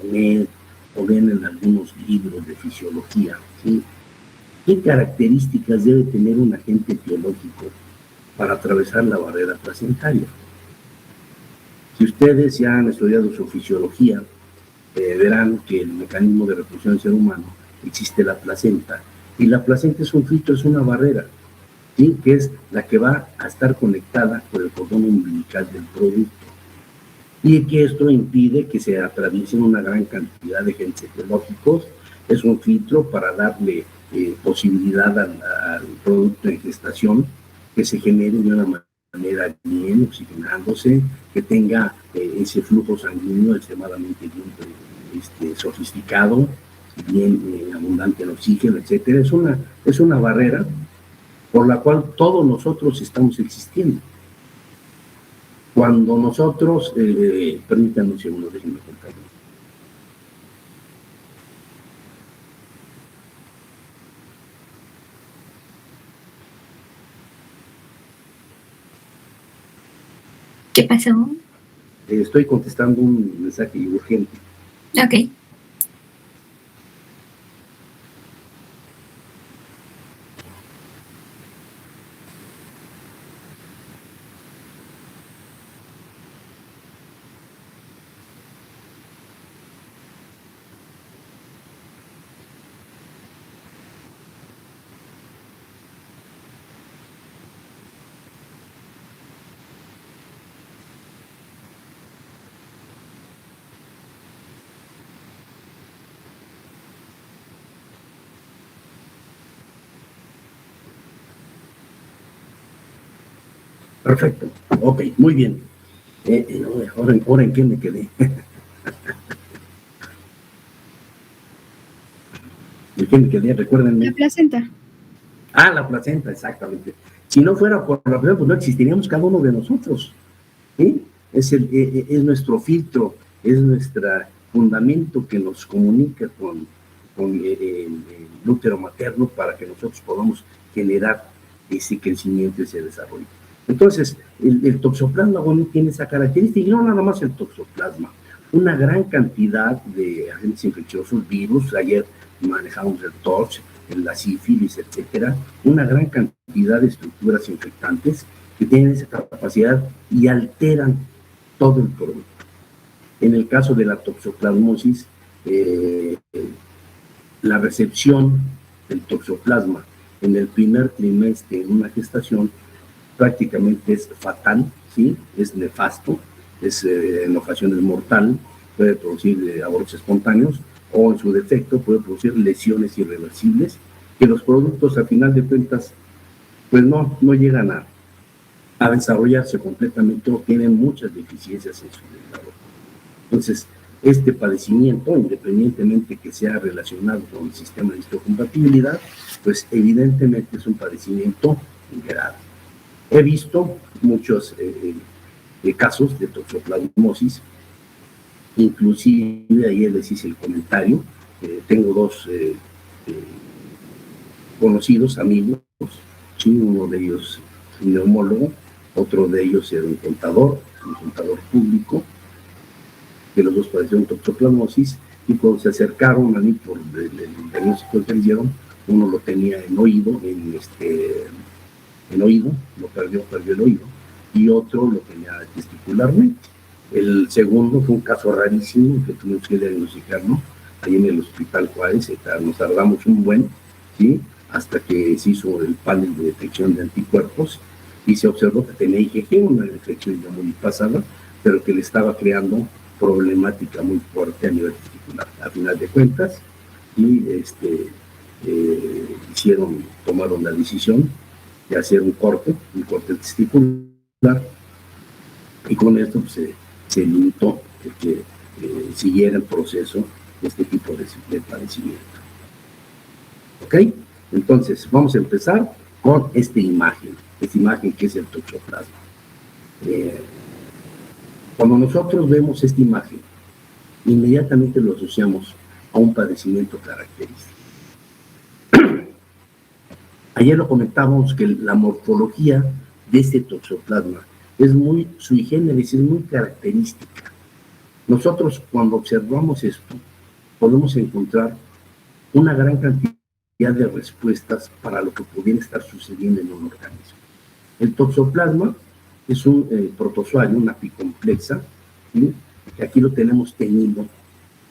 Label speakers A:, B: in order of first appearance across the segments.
A: internet o ven en algunos libros de fisiología, ¿sí? ¿Qué características debe tener un agente etiológico para atravesar la barrera placentaria? Si ustedes ya han estudiado su fisiología, verán que el mecanismo de reproducción del ser humano existe la placenta, y la placenta es un filtro, es una barrera, ¿sí? Que es la que va a estar conectada con el cordón umbilical del producto, y que esto impide que se atraviesen una gran cantidad de agentes etiológicos. Es un filtro para darle posibilidad al producto en gestación que se genere de una manera bien, oxigenándose, que tenga ese flujo sanguíneo extremadamente bien sofisticado, bien abundante en oxígeno, etcétera. Es una barrera por la cual todos nosotros estamos existiendo. Cuando nosotros, permítanme un segundo, déjenme contar.
B: ¿Qué pasó?
A: Estoy contestando un mensaje urgente.
B: Ok.
A: Perfecto, ok, muy bien. Ahora en qué me quedé. ¿En qué me quedé? Recuérdenme.
B: La placenta.
A: Ah, la placenta, exactamente. Si no fuera por la placenta, pues no existiríamos cada uno de nosotros, ¿sí? Es nuestro filtro, es nuestro fundamento que nos comunica con el útero materno para que nosotros podamos generar ese crecimiento, ese desarrollo. Entonces, el toxoplasma bueno, tiene esa característica, y no nada más el toxoplasma, una gran cantidad de agentes infecciosos, virus. Ayer manejamos el TORCH, la sífilis, etcétera, una gran cantidad de estructuras infectantes que tienen esa capacidad y alteran todo el producto. En el caso de la toxoplasmosis, la recepción del toxoplasma en el primer trimestre en una gestación prácticamente es fatal, ¿sí? Es nefasto, es en ocasiones mortal, puede producir abortos espontáneos, o en su defecto puede producir lesiones irreversibles que los productos a final de cuentas pues no llegan a desarrollarse completamente o tienen muchas deficiencias en su desarrollo. Entonces, este padecimiento, independientemente que sea relacionado con el sistema de histocompatibilidad, pues evidentemente es un padecimiento grave. He visto muchos casos de toxoplasmosis, inclusive ayer les hice el comentario, tengo dos conocidos, amigos, ¿sí? Uno de ellos un neumólogo, otro de ellos era un contador público, que los dos padecieron toxoplasmosis, y cuando se acercaron a mí por el diagnóstico que hicieron, uno lo tenía en oído, lo perdió el oído, y otro lo tenía testicularmente. El segundo fue un caso rarísimo que tuvimos que diagnosticarlo ahí en el Hospital Juárez. Nos tardamos un buen, ¿sí? Hasta que se hizo el panel de detección de anticuerpos y se observó que tenía IgG, una infección ya muy pasada, pero que le estaba creando problemática muy fuerte a nivel testicular. A final de cuentas, y tomaron la decisión de hacer un corte testicular, y con esto pues, se limitó que siguiera el proceso de este tipo de padecimiento. ¿Ok? Entonces, vamos a empezar con esta imagen que es el toxoplasma. Cuando nosotros vemos esta imagen, inmediatamente lo asociamos a un padecimiento característico. Ayer lo comentábamos que la morfología de este toxoplasma es muy sui generis, es muy característica. Nosotros, cuando observamos esto, podemos encontrar una gran cantidad de respuestas para lo que pudiera estar sucediendo en un organismo. El toxoplasma es un protozoario, una apicomplexa, ¿sí? Que aquí lo tenemos tenido,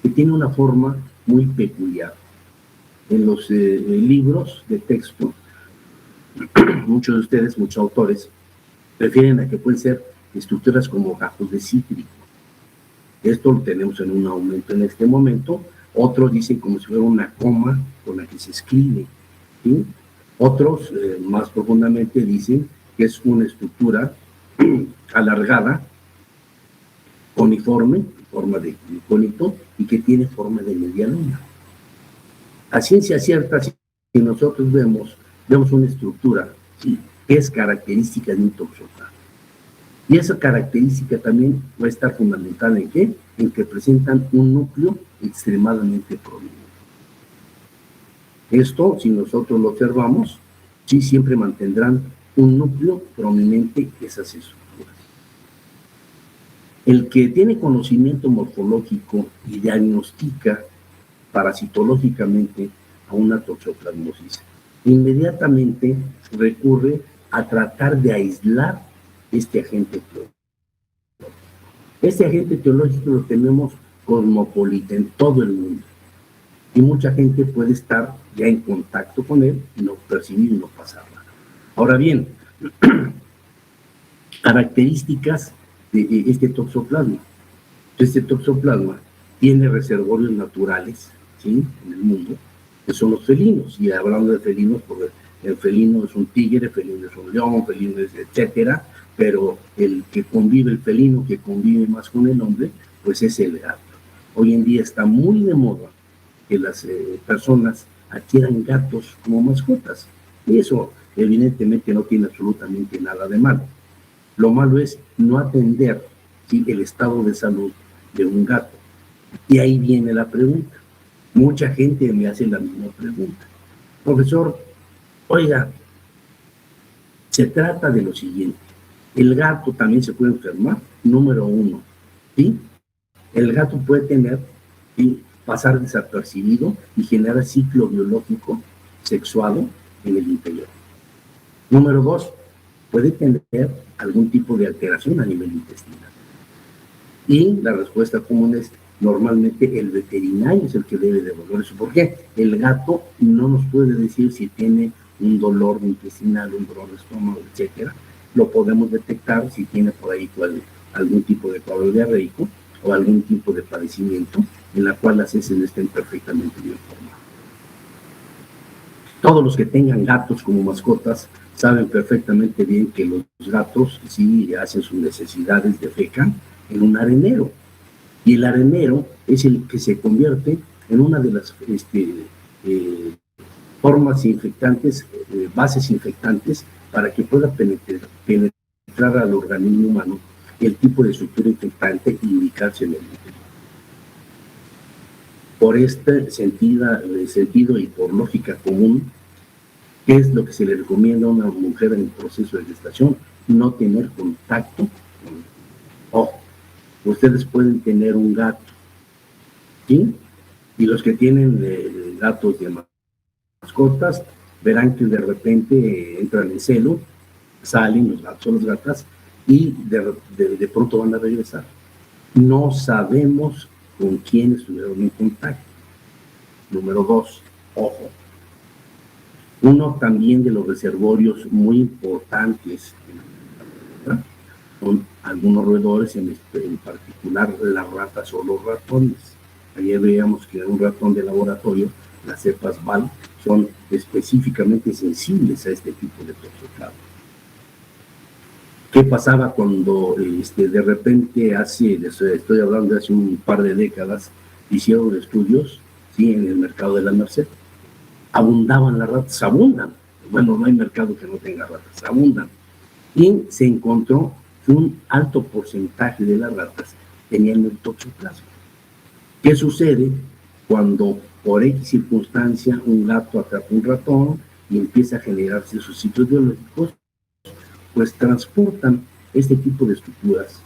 A: que tiene una forma muy peculiar. En los libros de texto, muchos de ustedes, muchos autores, refieren a que pueden ser estructuras como gajos de cítrico. Esto lo tenemos en un aumento en este momento. Otros dicen como si fuera una coma con la que se escribe, ¿sí? Otros, más profundamente, dicen que es una estructura alargada, coniforme, forma de conito, y que tiene forma de media luna. A ciencia cierta, si nosotros vemos una estructura, ¿sí?, que es característica de un toxoplasma. Y esa característica también va a estar fundamental ¿en qué? En que presentan un núcleo extremadamente prominente. Esto, si nosotros lo observamos, sí siempre mantendrán un núcleo prominente esas estructuras. El que tiene conocimiento morfológico y diagnostica parasitológicamente a una toxoplasmosis, inmediatamente recurre a tratar de aislar este agente teológico. Este agente teológico lo tenemos cosmopolita en todo el mundo y mucha gente puede estar ya en contacto con él y no percibir y no pasar nada. Ahora bien, características de este toxoplasma. Este toxoplasma tiene reservorios naturales, ¿sí?, en el mundo, que son los felinos. Y hablando de felinos, porque el felino es un tigre, el felino es un león, el felino es etcétera, pero el que convive, el felino que convive más con el hombre, pues es el gato. Hoy en día está muy de moda que las personas adquieran gatos como mascotas, y eso evidentemente no tiene absolutamente nada de malo. Lo malo es no atender, ¿sí?, el estado de salud de un gato. Y ahí viene la pregunta. Mucha gente me hace la misma pregunta. Profesor, oiga, se trata de lo siguiente. El gato también se puede enfermar, número uno, ¿sí? El gato puede tener, ¿sí?, pasar desapercibido y generar ciclo biológico sexuado en el interior. Número dos, puede tener algún tipo de alteración a nivel intestinal. Y la respuesta común es, normalmente el veterinario es el que debe de evaluar eso. ¿Por qué? El gato no nos puede decir si tiene un dolor intestinal, un dolor de estómago, etcétera. Lo podemos detectar si tiene por ahí algún tipo de cuadro diarreico o algún tipo de padecimiento en la cual las heces estén perfectamente bien formadas. Todos los que tengan gatos como mascotas saben perfectamente bien que los gatos sí hacen sus necesidades, defecan en un arenero. Y el arenero es el que se convierte en una de las formas infectantes, bases infectantes, para que pueda penetrar al organismo humano el tipo de estructura infectante y ubicarse en el interior. Por este sentido y por lógica común, ¿qué es lo que se le recomienda a una mujer en el proceso de gestación? No tener contacto con el ojo. Ustedes pueden tener un gato, ¿sí? Y los que tienen gatos de mascotas verán que de repente entran en celo, salen los gatos o las gatas y de pronto van a regresar. No sabemos con quién estuvieron en contacto. Número dos, ojo. Uno también de los reservorios muy importantes, ¿verdad?, son algunos roedores, en particular las ratas o los ratones. Ayer veíamos que un ratón de laboratorio, las cepas VAL, son específicamente sensibles a este tipo de toxoplasma. ¿Qué pasaba cuando de repente estoy hablando de hace un par de décadas, hicieron estudios, ¿sí?, en el mercado de la Merced? Abundaban las ratas, abundan. Bueno, no hay mercado que no tenga ratas, abundan. Y se encontró que un alto porcentaje de las ratas tenían el toxoplasma. ¿Qué sucede cuando por X circunstancia un gato atrapa un ratón y empieza a generarse sus ciclos biológicos? Pues transportan este tipo de estructuras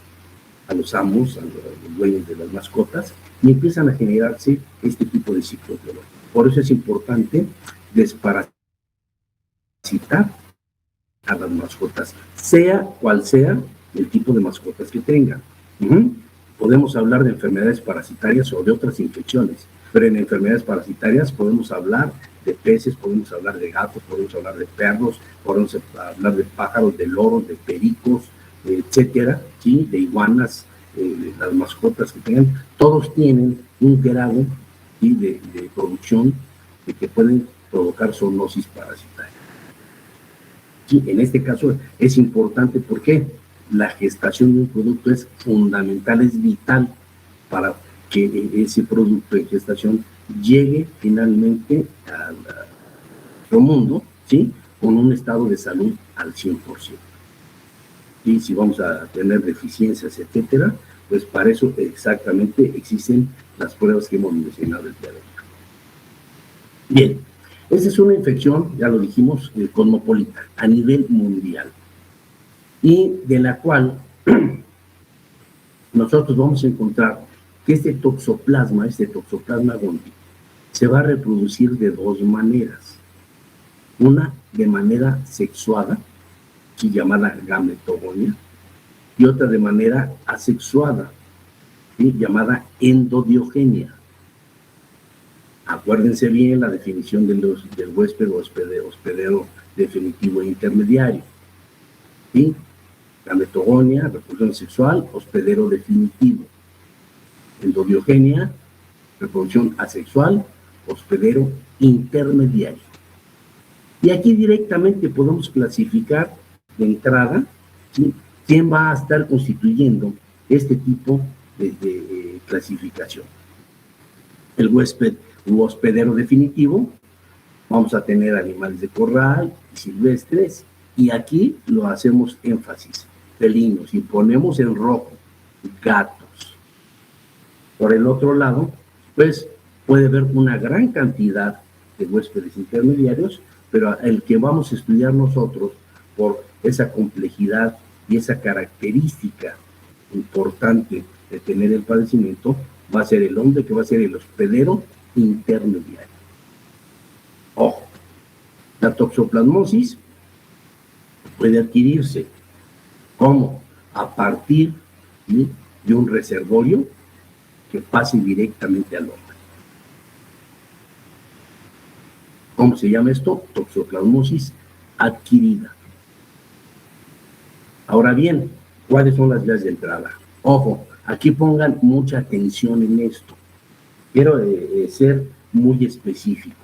A: a los amos, a los dueños de las mascotas, y empiezan a generarse este tipo de ciclos biológicos. Por eso es importante desparasitar a las mascotas, sea cual sea el tipo de mascotas que tengan. Podemos hablar de enfermedades parasitarias o de otras infecciones, pero en enfermedades parasitarias podemos hablar de peces, podemos hablar de gatos, podemos hablar de perros, podemos hablar de pájaros, de loros, de pericos, etcétera, ¿sí? De iguanas, las mascotas que tengan, todos tienen un grado, ¿sí? de producción de que pueden provocar zoonosis parasitaria. Sí, en este caso es importante porque la gestación de un producto es fundamental, es vital para que ese producto de gestación llegue finalmente al nuestro mundo, ¿sí? Con un estado de salud al 100%. Y si vamos a tener deficiencias, etcétera, pues para eso exactamente existen las pruebas que hemos mencionado el día de hoy. Bien, esta es una infección, ya lo dijimos, cosmopolita, a nivel mundial, y de la cual nosotros vamos a encontrar que este toxoplasma gondii, se va a reproducir de dos maneras. Una de manera sexuada, llamada gametogonia, y otra de manera asexuada, ¿sí? Llamada endodiogenia. Acuérdense bien la definición del huésped o hospedero definitivo e intermediario. ¿Sí? Gametogonia, reproducción sexual, hospedero definitivo. Endodiogenia, reproducción asexual, hospedero intermediario. Y aquí directamente podemos clasificar de entrada, ¿sí? ¿Quién va a estar constituyendo este tipo de clasificación? El huésped u hospedero definitivo, vamos a tener animales de corral, silvestres, y aquí lo hacemos énfasis, felinos, y ponemos en rojo, gatos. Por el otro lado, pues puede haber una gran cantidad de huéspedes intermediarios, pero el que vamos a estudiar nosotros por esa complejidad y esa característica importante de tener el padecimiento, va a ser el hombre que va a ser el hospedero intermediario. Ojo, la toxoplasmosis puede adquirirse como a partir, ¿sí?, de un reservorio que pase directamente al hombre. ¿Cómo se llama esto? Toxoplasmosis adquirida. Ahora bien, ¿cuáles son las vías de entrada? Ojo, aquí pongan mucha atención en esto. Quiero ser muy específico.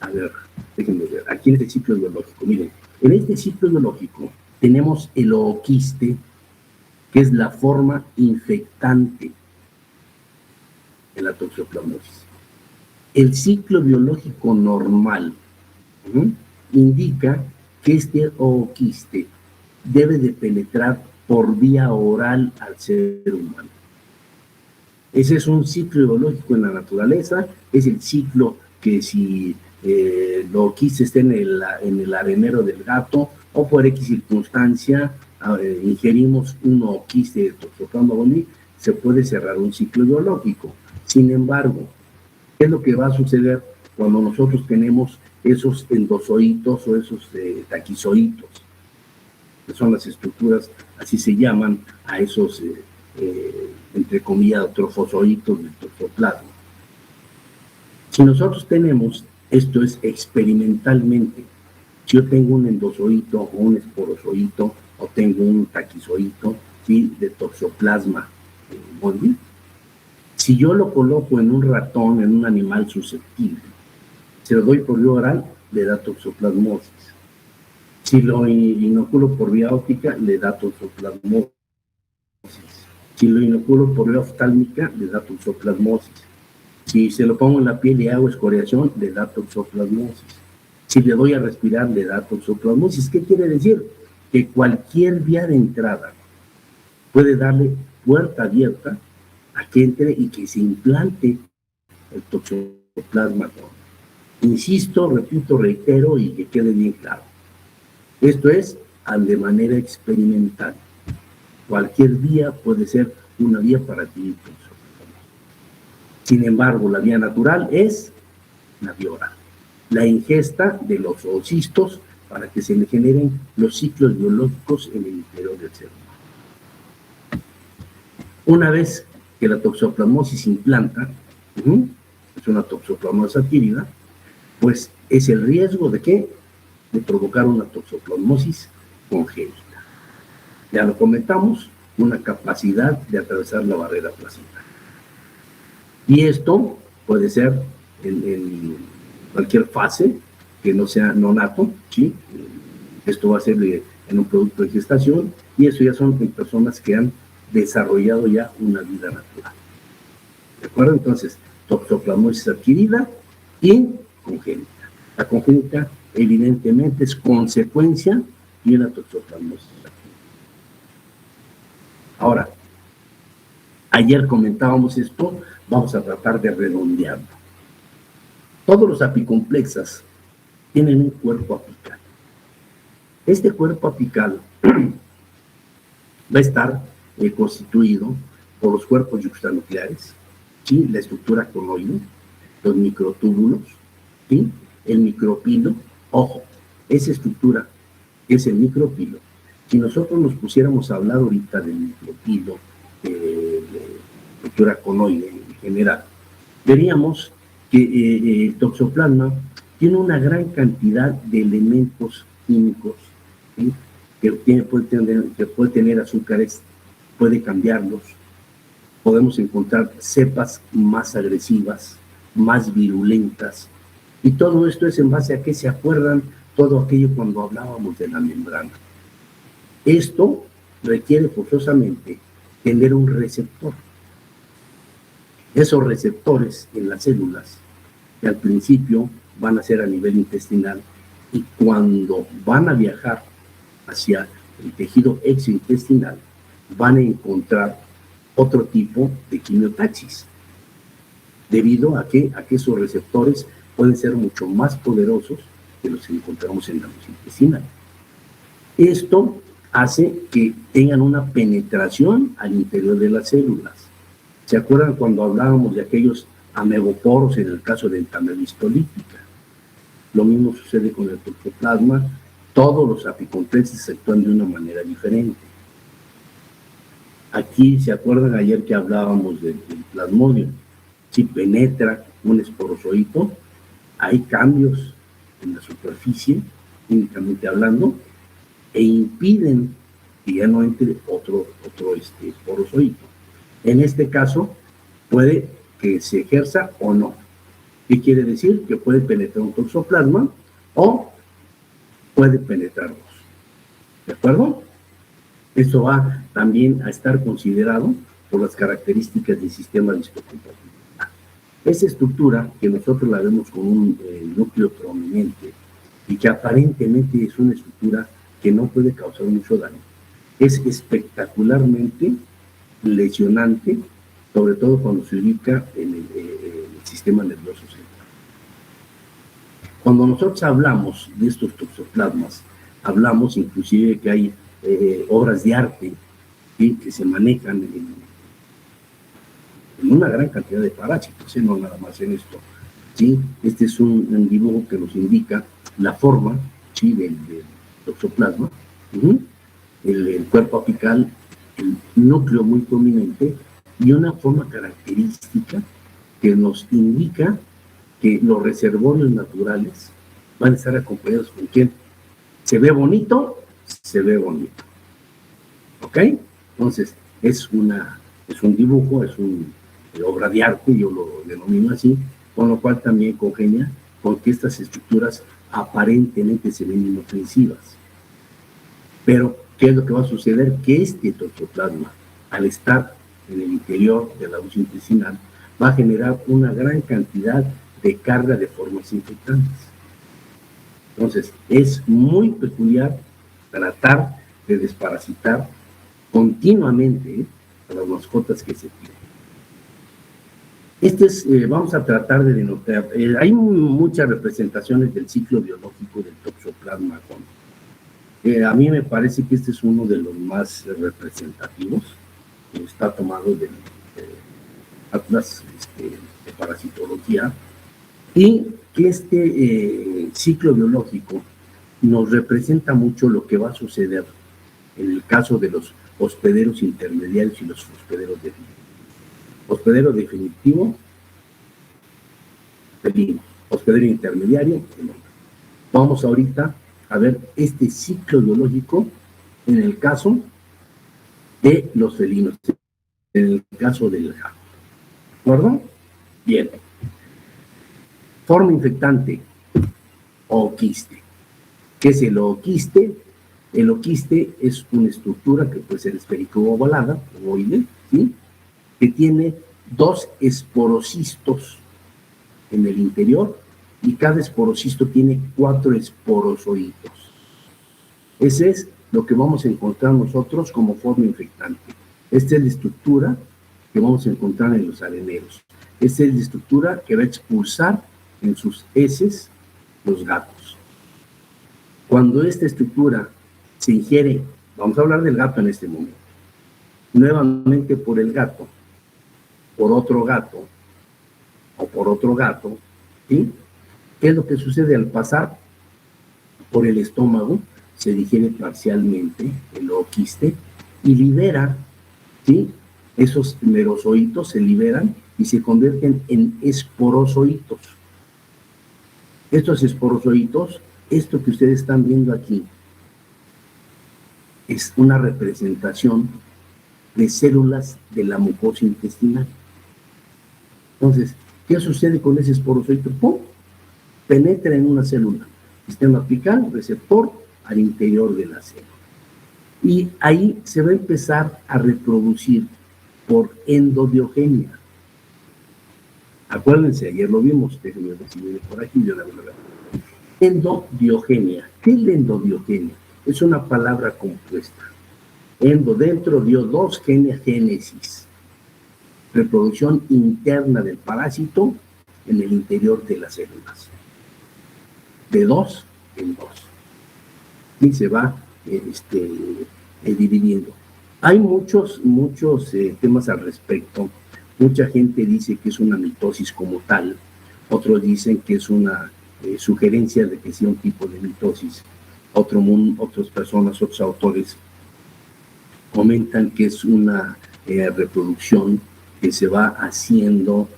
A: A ver, déjenme ver. Aquí en este ciclo biológico, miren, en este ciclo biológico tenemos el ooquiste, que es la forma infectante de la toxoplasmosis. El ciclo biológico normal indica que este ooquiste debe de penetrar por vía oral al ser humano. Ese es un ciclo biológico en la naturaleza, es el ciclo que si el ooquiste está en el arenero del gato o por X circunstancia ingerimos un ooquiste de Toxoplasma gondii, se puede cerrar un ciclo biológico. Sin embargo, ¿qué es lo que va a suceder cuando nosotros tenemos esos endozoitos o esos taquizoitos? Que son las estructuras, así se llaman, a esos, entre comillas, trofozoitos del toxoplasma. Si nosotros tenemos, esto es experimentalmente, si yo tengo un endozoito o un esporozoito o tengo un taquizoito, ¿sí?, de toxoplasma gondii, si yo lo coloco en un ratón, en un animal susceptible, se lo doy por vía oral, le da toxoplasmosis. Si lo inoculo por vía óptica, le da toxoplasmosis. Si lo inoculo por vía oftálmica, le da toxoplasmosis. Si se lo pongo en la piel y hago escoriación, le da toxoplasmosis. Si le doy a respirar, le da toxoplasmosis. ¿Qué quiere decir? Que cualquier vía de entrada puede darle puerta abierta a que entre y que se implante el toxoplasma gondii. Insisto, repito, reitero y que quede bien claro. Esto es de manera experimental. Cualquier vía puede ser una vía para adquirir toxoplasmosis. Sin embargo, la vía natural es la vía oral. La ingesta de los oocistos para que se le generen los ciclos biológicos en el interior del ser humano. Una vez que la toxoplasmosis se implanta, es una toxoplasmosis adquirida, pues es el riesgo de ¿qué? De provocar una toxoplasmosis congénita. Ya lo comentamos, una capacidad de atravesar la barrera placentaria. Y esto puede ser en cualquier fase que no sea nonato, ¿sí? Esto va a ser en un producto de gestación, y eso ya son en personas que han desarrollado ya una vida natural. ¿De acuerdo? Entonces, toxoplasmosis adquirida y congénita. La congénita, evidentemente, es consecuencia de una toxoplasmosis adquirida. Ahora, ayer comentábamos esto, vamos a tratar de redondearlo. Todos los apicomplexas tienen un cuerpo apical. Este cuerpo apical va a estar constituido por los cuerpos yuxtanucleares, ¿sí? La estructura conoide, los microtúbulos, ¿sí? El micropilo. Ojo, esa estructura es el micropilo. Si nosotros nos pusiéramos a hablar ahorita del micropilo, de estructura conoide en general, veríamos que el toxoplasma tiene una gran cantidad de elementos químicos, ¿sí? que puede tener azúcares, puede cambiarlos, podemos encontrar cepas más agresivas, más virulentas, y todo esto es en base a que se acuerdan todo aquello cuando hablábamos de la membrana. Esto requiere forzosamente tener un receptor. Esos receptores en las células, que al principio van a ser a nivel intestinal, y cuando van a viajar hacia el tejido exointestinal, van a encontrar otro tipo de quimiotaxis, debido a que esos receptores pueden ser mucho más poderosos que los que encontramos en la luz intestinal. Esto hace que tengan una penetración al interior de las células. ¿Se acuerdan cuando hablábamos de aquellos ameboporos en el caso de entamelostolítica? Lo mismo sucede con el toxoplasma. Todos los apicomplexes actúan de una manera diferente. Aquí, ¿se acuerdan ayer que hablábamos del plasmodium? Si penetra un esporozoito, hay cambios en la superficie, químicamente hablando, e impiden que ya no entre otro esporozoito. En este caso, puede que se ejerza o no. ¿Qué quiere decir? Que puede penetrar un toxoplasma o puede penetrar dos. ¿De acuerdo? Esto va también a estar considerado por las características del sistema de histocompatibilidad. Esa estructura, que nosotros la vemos con un núcleo prominente y que aparentemente es una estructura que no puede causar mucho daño, es espectacularmente lesionante, sobre todo cuando se ubica en el sistema nervioso central. Cuando nosotros hablamos de estos toxoplasmas, hablamos inclusive que hay obras de arte, ¿sí? Que se manejan en una gran cantidad de parásitos, no nada más en esto, ¿sí? Este es un dibujo que nos indica la forma, ¿sí? del toxoplasma, el cuerpo apical, el núcleo muy prominente, y una forma característica que nos indica que los reservorios naturales van a estar acompañados con quién. ¿Se ve bonito? Se ve bonito. ¿Ok? Entonces, es un dibujo, es una obra de arte, yo lo denomino así, con lo cual también congenia con que estas estructuras aparentemente se ven inofensivas. Pero, ¿qué es lo que va a suceder? Que este toxoplasma, al estar en el interior de la luz intestinal, va a generar una gran cantidad de carga de formas infectantes. Entonces, es muy peculiar tratar de desparasitar continuamente a las mascotas que se tienen. Vamos a tratar de denotar, hay muchas representaciones del ciclo biológico del toxoplasma A mí me parece que este es uno de los más representativos. Está tomado del Atlas de Parasitología, y que este ciclo biológico nos representa mucho lo que va a suceder en el caso de los hospederos intermediarios y los hospederos definitivos. Hospedero definitivo, felino. Hospedero intermediario, felino. Vamos ahorita a ver este ciclo biológico en el caso de los felinos, en el caso del gato. ¿De acuerdo? Bien. Forma infectante, ooquiste. ¿Qué es el ooquiste? El ooquiste es una estructura que puede ser esférica o ovalada, ovoide, ¿sí? Que tiene 2 esporocistos en el interior, y cada esporocisto tiene 4 esporozoitos. Ese es lo que vamos a encontrar nosotros como forma infectante. Esta es la estructura que vamos a encontrar en los areneros. Esta es la estructura que va a expulsar en sus heces los gatos. Cuando esta estructura se ingiere, vamos a hablar del gato en este momento, nuevamente por el gato, por otro gato, o por otro gato, ¿sí? ¿Qué es lo que sucede al pasar por el estómago? Se digiere parcialmente el ooquiste y libera, ¿sí? Esos merozoitos se liberan y se convierten en esporozoitos. Estos esporozoitos, esto que ustedes están viendo aquí, es una representación de células de la mucosa intestinal. Entonces, ¿qué sucede con ese esporozoito? ¡Pum! Penetra en una célula, sistema apical, receptor, al interior de la célula. Y ahí se va a empezar a reproducir por endodiogenia. Acuérdense, ayer lo vimos, déjenme ver si viene por aquí, yo la verdad. Endodiogenia. ¿Qué es la endodiogenia? Es una palabra compuesta. Endo, dentro, dio, dos, genia, génesis. Reproducción interna del parásito en el interior de las células. De 2 en 2. Y se va dividiendo. Hay muchos temas al respecto. Mucha gente dice que es una mitosis como tal. Otros dicen que es una sugerencia de que sea un tipo de mitosis. Otras personas, otros autores comentan que es una reproducción que se va haciendo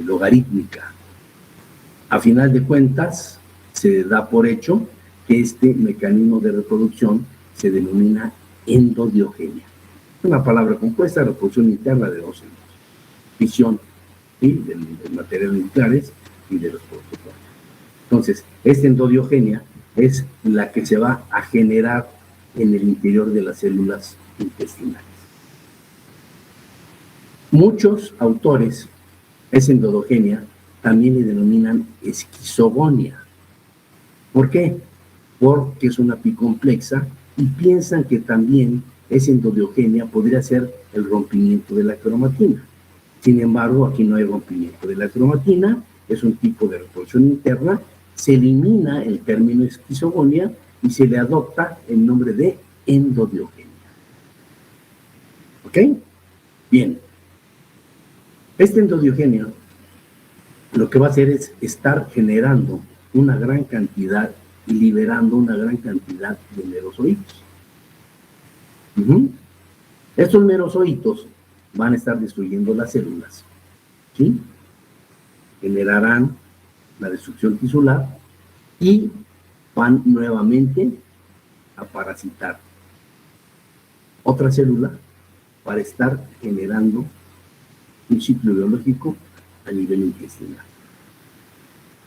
A: logarítmica. A final de cuentas, se da por hecho que este mecanismo de reproducción se denomina endodiogenia. Es una palabra compuesta, reproducción interna de 2 en 2. Fisión, ¿sí? de materiales nucleares y de los protozoos. Entonces, esta endodiogenia es la que se va a generar en el interior de las células intestinales. Muchos autores, esa endodiogenia también le denominan esquizogonia. ¿Por qué? Porque es una apicomplexa y piensan que también esa endodiogenia podría ser el rompimiento de la cromatina. Sin embargo, aquí no hay rompimiento de la cromatina, es un tipo de reproducción interna, se elimina el término esquizogonia y se le adopta el nombre de endodiogenia. ¿Ok? Bien. Esta endodiogenia lo que va a hacer es estar generando una gran cantidad y liberando una gran cantidad de merozoitos. Estos merozoitos van a estar destruyendo las células, ¿sí? Generarán la destrucción tisular y van nuevamente a parasitar otra célula para estar generando un ciclo biológico a nivel intestinal.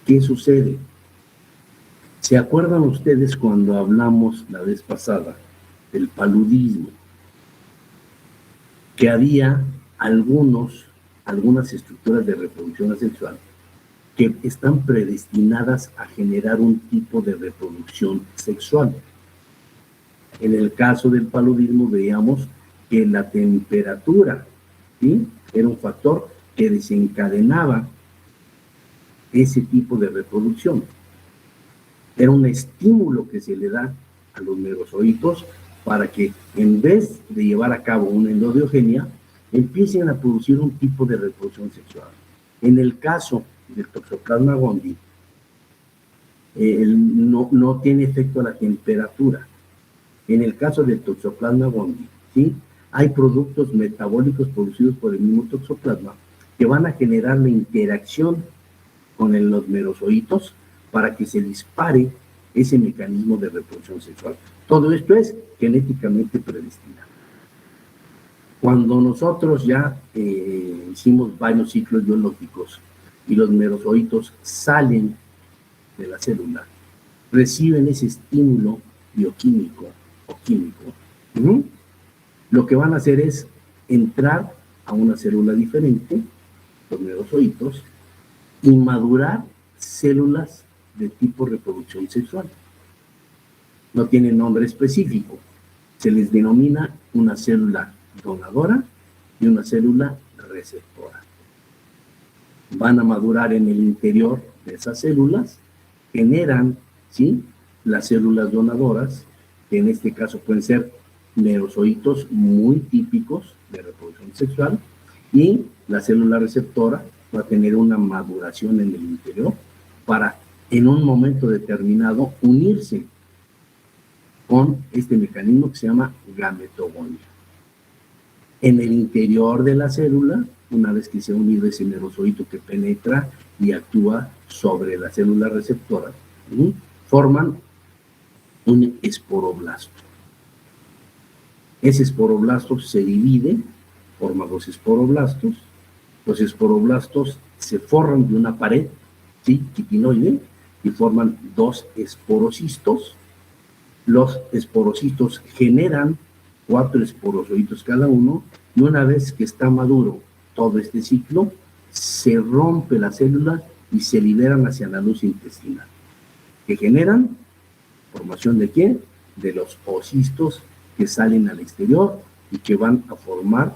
A: ¿Qué sucede? ¿Se acuerdan ustedes cuando hablamos la vez pasada del paludismo? Que había algunas estructuras de reproducción asexual que están predestinadas a generar un tipo de reproducción sexual. En el caso del paludismo veíamos que la temperatura, ¿sí? Era un factor que desencadenaba ese tipo de reproducción. Era un estímulo que se le da a los merozoitos para que en vez de llevar a cabo una endobiogenia, empiecen a producir un tipo de reproducción sexual. En el caso del Toxoplasma gondii, no tiene efecto a la temperatura. En el caso del Toxoplasma gondii, ¿sí?, hay productos metabólicos producidos por el mismo toxoplasma que van a generar la interacción con los merozoitos para que se dispare ese mecanismo de reproducción sexual. Todo esto es genéticamente predestinado. Cuando nosotros ya hicimos varios ciclos biológicos y los merozoitos salen de la célula, reciben ese estímulo bioquímico o químico, lo que van a hacer es entrar a una célula diferente, los merozoitos, y madurar células de tipo reproducción sexual. No tienen nombre específico. Se les denomina una célula donadora y una célula receptora. Van a madurar en el interior de esas células, generan, ¿sí?, las células donadoras, que en este caso pueden ser merozoitos muy típicos de reproducción sexual, y la célula receptora va a tener una maduración en el interior para, en un momento determinado, unirse con este mecanismo que se llama gametogonia. En el interior de la célula, una vez que se ha unido ese merozoito que penetra y actúa sobre la célula receptora, forman un esporoblasto. Ese esporoblasto se divide, forma dos esporoblastos. Los esporoblastos se forran de una pared, ¿sí?, quitinoide, y forman dos esporocistos. Los esporocistos generan 4 esporozoitos cada uno, y una vez que está maduro todo este ciclo, se rompe la célula y se liberan hacia la luz intestinal, que generan formación ¿de qué? De los ocistos que salen al exterior y que van a formar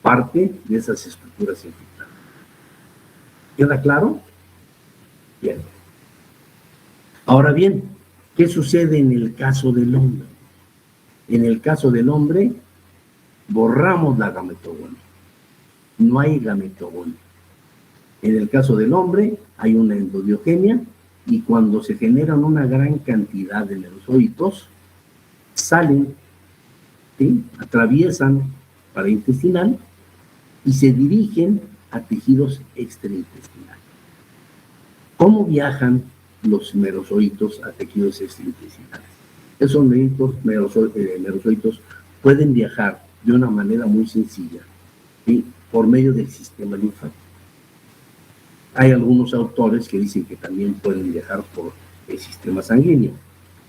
A: parte de esas estructuras infectadas. ¿Queda claro? Bien. Ahora bien, ¿qué sucede en el caso del hombre? En el caso del hombre, borramos la gametogonia. No hay gametogonia. En el caso del hombre, hay una endobiogenia, y cuando se generan una gran cantidad de merozoitos, salen, ¿sí?, atraviesan pared intestinal y se dirigen a tejidos extraintestinales. ¿Cómo viajan los merozoitos a tejidos extraintestinales? Esos merozoitos pueden viajar de una manera muy sencilla, ¿sí?, por medio del sistema linfático. Hay algunos autores que dicen que también pueden viajar por el sistema sanguíneo,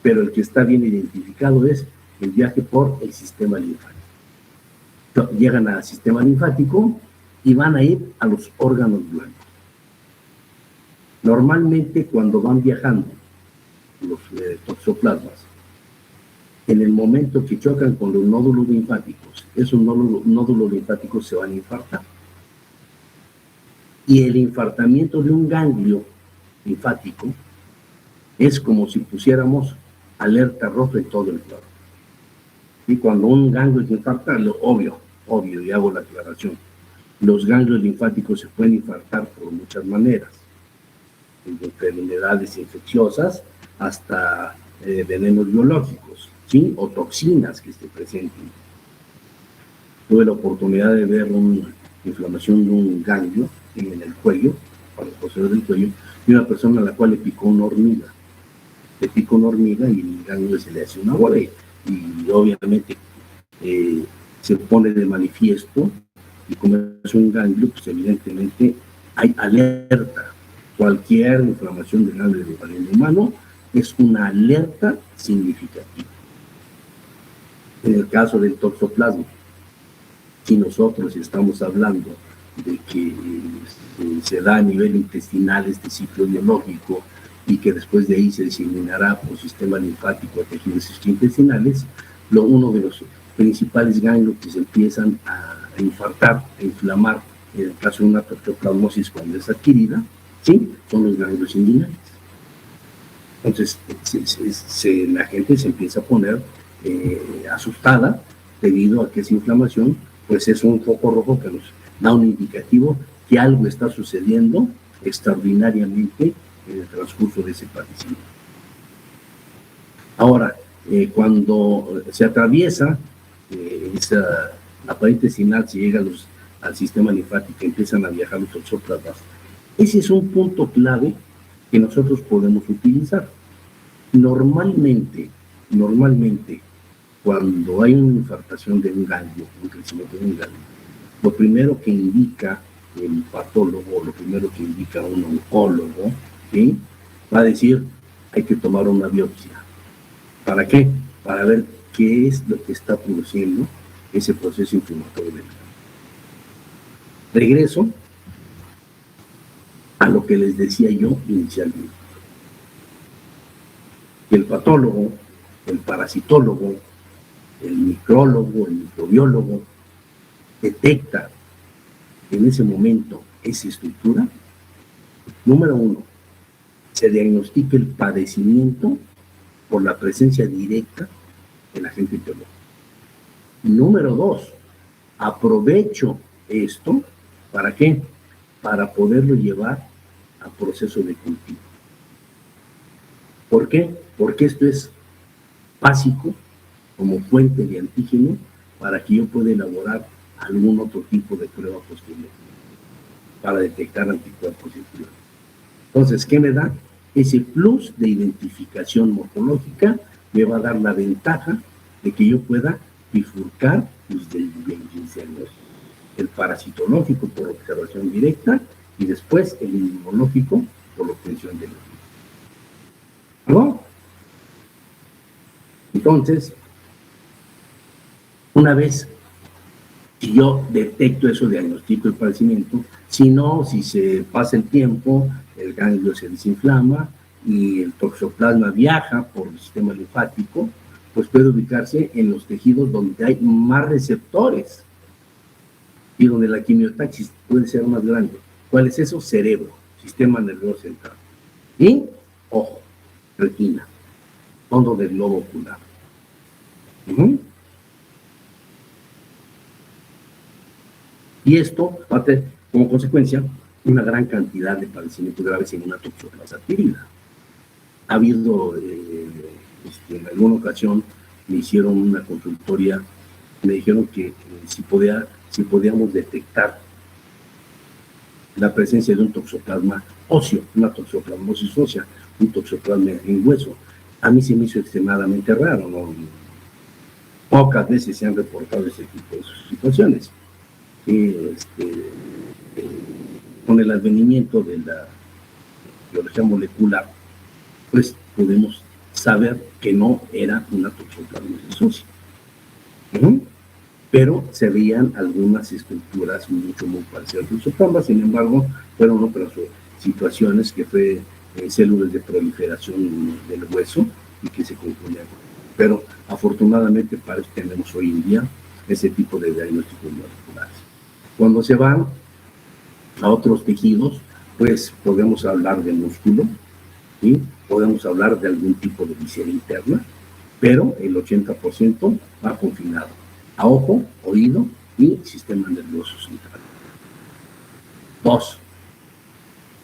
A: pero el que está bien identificado es el viaje por el sistema linfático. Llegan al sistema linfático y van a ir a los órganos blancos. Normalmente, cuando van viajando los toxoplasmas, en el momento que chocan con los nódulos linfáticos, esos nódulos linfáticos se van a infartar. Y el infartamiento de un ganglio linfático es como si pusiéramos alerta roja en todo el cuerpo. Y cuando un ganglio se infarta, obvio, y hago la aclaración, los ganglios linfáticos se pueden infartar por muchas maneras, desde enfermedades infecciosas hasta venenos biológicos, ¿sí?, o toxinas que se presenten. Tuve la oportunidad de ver una inflamación de un ganglio en el cuello, para el posterior del cuello, y una persona a la cual le picó una hormiga. Le picó una hormiga y el ganglio se le hace una bola, y obviamente se pone de manifiesto, y como es un ganglio, pues evidentemente hay alerta. Cualquier inflamación del ganglio del organismo humano es una alerta significativa. En el caso del toxoplasma, si nosotros estamos hablando de que se da a nivel intestinal este ciclo biológico y que después de ahí se diseminará por sistema linfático a tejidos intestinales, uno de los principales ganglios que se empiezan a infartar, a inflamar, en el caso de una toxoplasmosis cuando es adquirida, ¿sí?, son los ganglios inguinales. Entonces, la gente se empieza a poner asustada debido a que esa inflamación, pues es un foco rojo que nos da un indicativo que algo está sucediendo extraordinariamente en el transcurso de ese padecimiento. Ahora, cuando se atraviesa la pared intestinal, se llega al sistema linfático, empiezan a viajar los toxoplasmas. Ese es un punto clave que nosotros podemos utilizar. Normalmente, cuando hay una infartación de un ganglio, un crecimiento de un ganglio, lo primero que indica el patólogo, lo primero que indica un oncólogo, ¿sí?, va a decir, hay que tomar una biopsia. ¿Para qué? Para ver qué es lo que está produciendo ese proceso inflamatorio del ganglio. Regreso a lo que les decía yo inicialmente. El patólogo, el parasitólogo, el micrólogo, el microbiólogo, detecta en ese momento esa estructura. Número uno, se diagnostica el padecimiento por la presencia directa del agente biológico. Número dos, aprovecho esto, ¿para qué? Para poderlo llevar a proceso de cultivo. ¿Por qué? Porque esto es básico como fuente de antígeno para que yo pueda elaborar algún otro tipo de prueba posterior para detectar anticuerpos circulares. Entonces, ¿qué me da? Ese plus de identificación morfológica me va a dar la ventaja de que yo pueda bifurcar desde el diagnóstico. El parasitológico por observación directa y después el inmunológico por obtención de los virus. ¿No? Entonces, una vez que yo detecto eso, diagnostico el padecimiento, si no, si se pasa el tiempo, el ganglio se desinflama y el toxoplasma viaja por el sistema linfático, pues puede ubicarse en los tejidos donde hay más receptores y donde la quimiotaxis puede ser más grande. ¿Cuál es eso? Cerebro, sistema nervioso central. Y ojo, retina, fondo del globo ocular. Y esto va a tener como consecuencia una gran cantidad de padecimientos graves en una toxoplasma adquirida. Ha habido, en alguna ocasión me hicieron una consultoría, me dijeron que si podíamos detectar la presencia de un toxoplasma óseo, una toxoplasmosis ósea, un toxoplasma en hueso. A mí se me hizo extremadamente raro, ¿no? Pocas veces se han reportado ese tipo de situaciones. Con el advenimiento de la biología molecular, pues podemos saber que no era una toxoplasmosis ósea. Pero se veían algunas estructuras muy parecidas al toxoplasma, sin embargo, fueron otras situaciones que fue células de proliferación del hueso y que se confundían. Pero afortunadamente para eso tenemos hoy en día ese tipo de diagnósticos moleculares. Cuando se van a otros tejidos, pues podemos hablar de músculo, ¿sí? Podemos hablar de algún tipo de visera interna, pero el 80% va confinado a ojo, oído y sistema nervioso central. 2.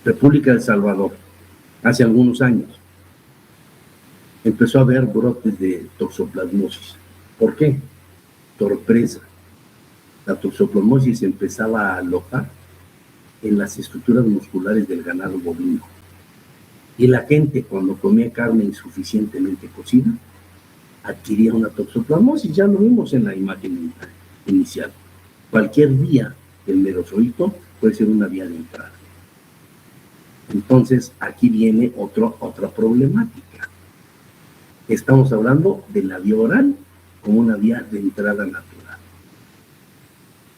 A: República del Salvador. Hace algunos años empezó a haber brotes de toxoplasmosis. ¿Por qué? Sorpresa. La toxoplasmosis empezaba a alojar en las estructuras musculares del ganado bovino. Y la gente, cuando comía carne insuficientemente cocida, adquiría una toxoplasmosis. Ya lo vimos en la imagen inicial. Cualquier vía del merozoito puede ser una vía de entrada. Entonces, aquí viene otra problemática. Estamos hablando de la vía oral como una vía de entrada natural.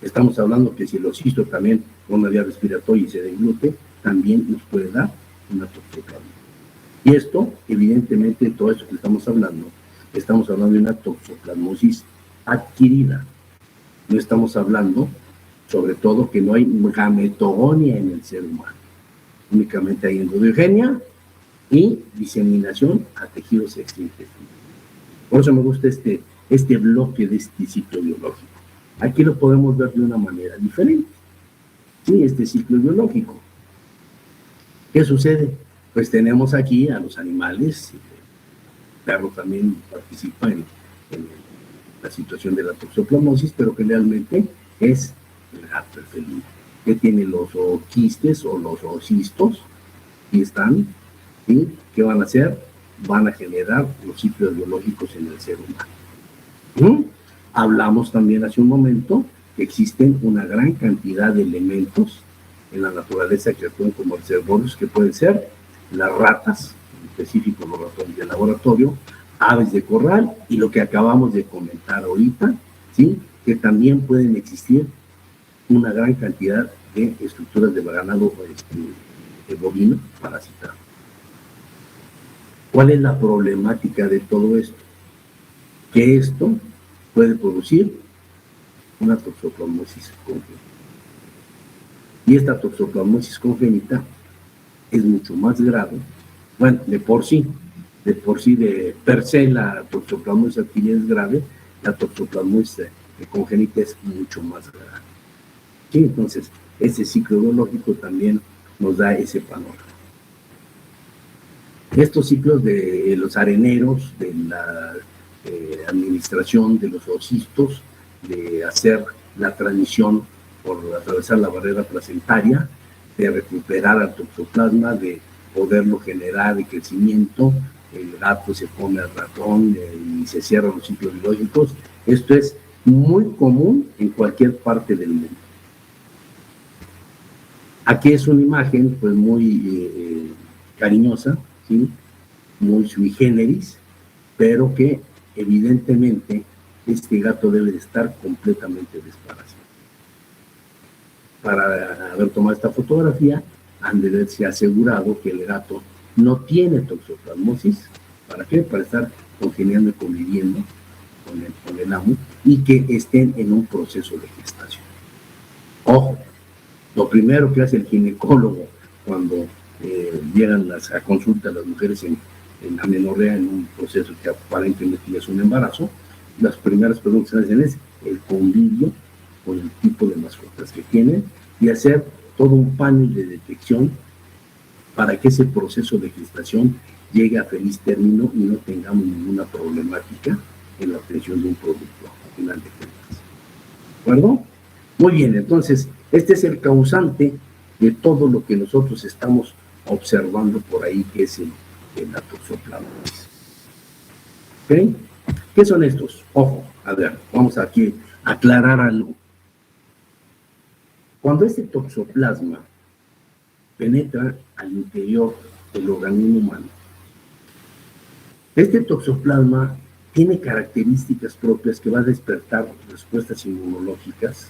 A: Estamos hablando que si el ocisto también con una vía respiratoria y se deglute, también nos puede dar una toxoplasmosis. Y esto, evidentemente, todo esto que estamos hablando de una toxoplasmosis adquirida. No estamos hablando, sobre todo, que no hay gametogonia en el ser humano. Únicamente hay endogenia y diseminación a tejidos extraintestinales. Por eso me gusta este bloque de este ciclo biológico. Aquí lo podemos ver de una manera diferente. Sí, este ciclo biológico. ¿Qué sucede? Pues tenemos aquí a los animales, el perro también participa en la situación de la toxoplasmosis, pero generalmente es el gato, el felino, que tiene los quistes o los ocistos, y están, ¿sí? ¿Qué van a hacer? Van a generar los ciclos biológicos en el ser humano. Hablamos también hace un momento que existen una gran cantidad de elementos en la naturaleza que actúan como reservorios, que pueden ser las ratas, en específico los ratones de laboratorio, aves de corral y lo que acabamos de comentar ahorita, ¿sí? Que también pueden existir una gran cantidad de estructuras de ganado bovino parasitado. ¿Cuál es la problemática de todo esto? Que esto puede producir una toxoplasmosis congénita. Y esta toxoplasmosis congénita es mucho más grave. Bueno, de per se la toxoplasmosis adquirida es grave, la toxoplasmosis congénita es mucho más grave. ¿Sí? Entonces, ese ciclo biológico también nos da ese panorama. Estos ciclos de los areneros, de la administración de los ocistos, de hacer la transmisión por atravesar la barrera placentaria, de recuperar al toxoplasma, de poderlo generar de crecimiento, el gato se come al ratón y se cierran los ciclos biológicos. Esto es muy común en cualquier parte del mundo. Aquí es una imagen pues muy cariñosa, ¿sí? Muy sui generis, pero que evidentemente este gato debe de estar completamente desparasitado. Para haber tomado esta fotografía, han de haberse asegurado que el gato no tiene toxoplasmosis. ¿Para qué? Para estar congeniando y conviviendo con el amo y que estén en un proceso de gestación. Ojo, lo primero que hace el ginecólogo cuando llegan a consulta las mujeres en amenorrea, en un proceso que aparentemente ya es un embarazo, las primeras preguntas que hacen es el convivio con el tipo de mascotas que tienen y hacer todo un panel de detección para que ese proceso de gestación llegue a feliz término y no tengamos ninguna problemática en la obtención de un producto al final de cuentas. ¿De acuerdo? Muy bien, entonces, este es el causante de todo lo que nosotros estamos observando por ahí, que es la toxoplasmosis. ¿Ok? ¿Qué son estos? Ojo, a ver, vamos aquí a aclarar algo. Cuando este toxoplasma penetra al interior del organismo humano, este toxoplasma tiene características propias que va a despertar respuestas inmunológicas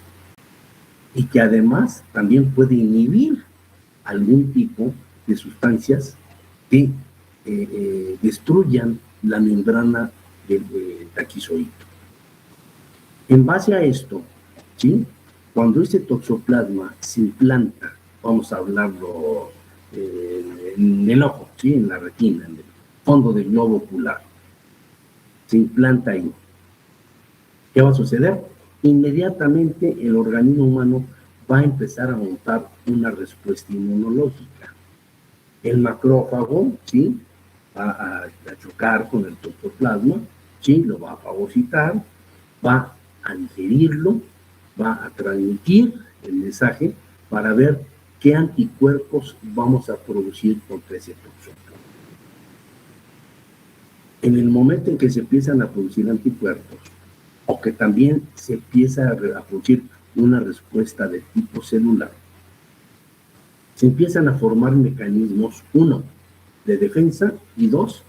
A: y que además también puede inhibir algún tipo de sustancias que destruyan la membrana del taquizoide. En base a esto, ¿sí? Cuando este toxoplasma se implanta, vamos a hablarlo en el ojo, ¿sí? En la retina, en el fondo del globo ocular, se implanta ahí. ¿Qué va a suceder? Inmediatamente el organismo humano va a empezar a montar una respuesta inmunológica. El macrófago, ¿sí? Va a chocar con el toxoplasma, ¿sí? Lo va a fagocitar, va a digerirlo, va a transmitir el mensaje para ver qué anticuerpos vamos a producir contra ese toxoplasma. En el momento en que se empiezan a producir anticuerpos, o que también se empieza a producir una respuesta de tipo celular, se empiezan a formar mecanismos, uno, de defensa y dos,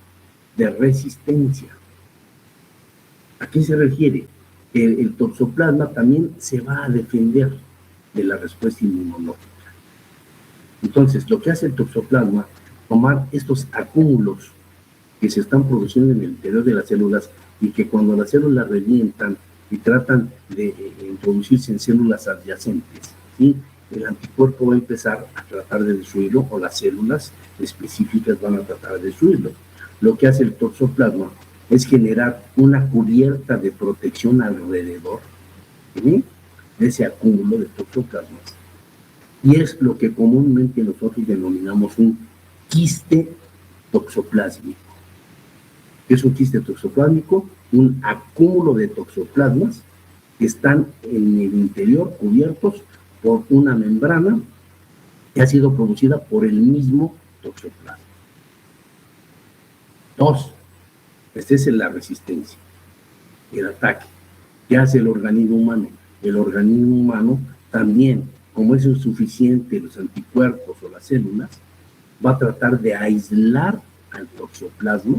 A: de resistencia. ¿A qué se refiere? El toxoplasma también se va a defender de la respuesta inmunológica. Entonces, lo que hace el toxoplasma, tomar estos acúmulos que se están produciendo en el interior de las células y que cuando las células revientan y tratan de introducirse en células adyacentes, ¿sí? el anticuerpo va a empezar a tratar de destruirlo, o las células específicas van a tratar de destruirlo. Lo que hace el toxoplasma es generar una cubierta de protección alrededor, ¿sí?, de ese acúmulo de toxoplasmas. Y es lo que comúnmente nosotros denominamos un quiste toxoplásmico. ¿Qué es un quiste toxoplásmico? Un acúmulo de toxoplasmas que están en el interior cubiertos por una membrana que ha sido producida por el mismo toxoplasma. 2. Esta es la resistencia, el ataque. ¿Qué hace el organismo humano? El organismo humano también, como es insuficiente los anticuerpos o las células, va a tratar de aislar al toxoplasma,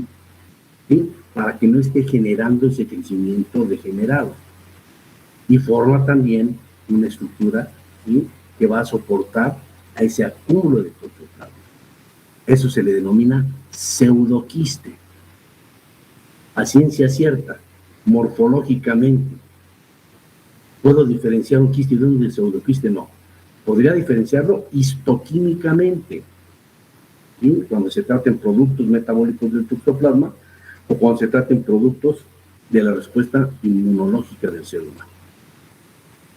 A: ¿sí?, para que no esté generando ese crecimiento degenerado. Y forma también una estructura, ¿sí?, que va a soportar a ese acúmulo de toxoplasma. Eso se le denomina pseudoquiste. A ciencia cierta, morfológicamente, ¿puedo diferenciar un quiste de un pseudoquiste? No. Podría diferenciarlo histoquímicamente, ¿sí?, cuando se traten productos metabólicos del toxoplasma o cuando se traten productos de la respuesta inmunológica del ser humano.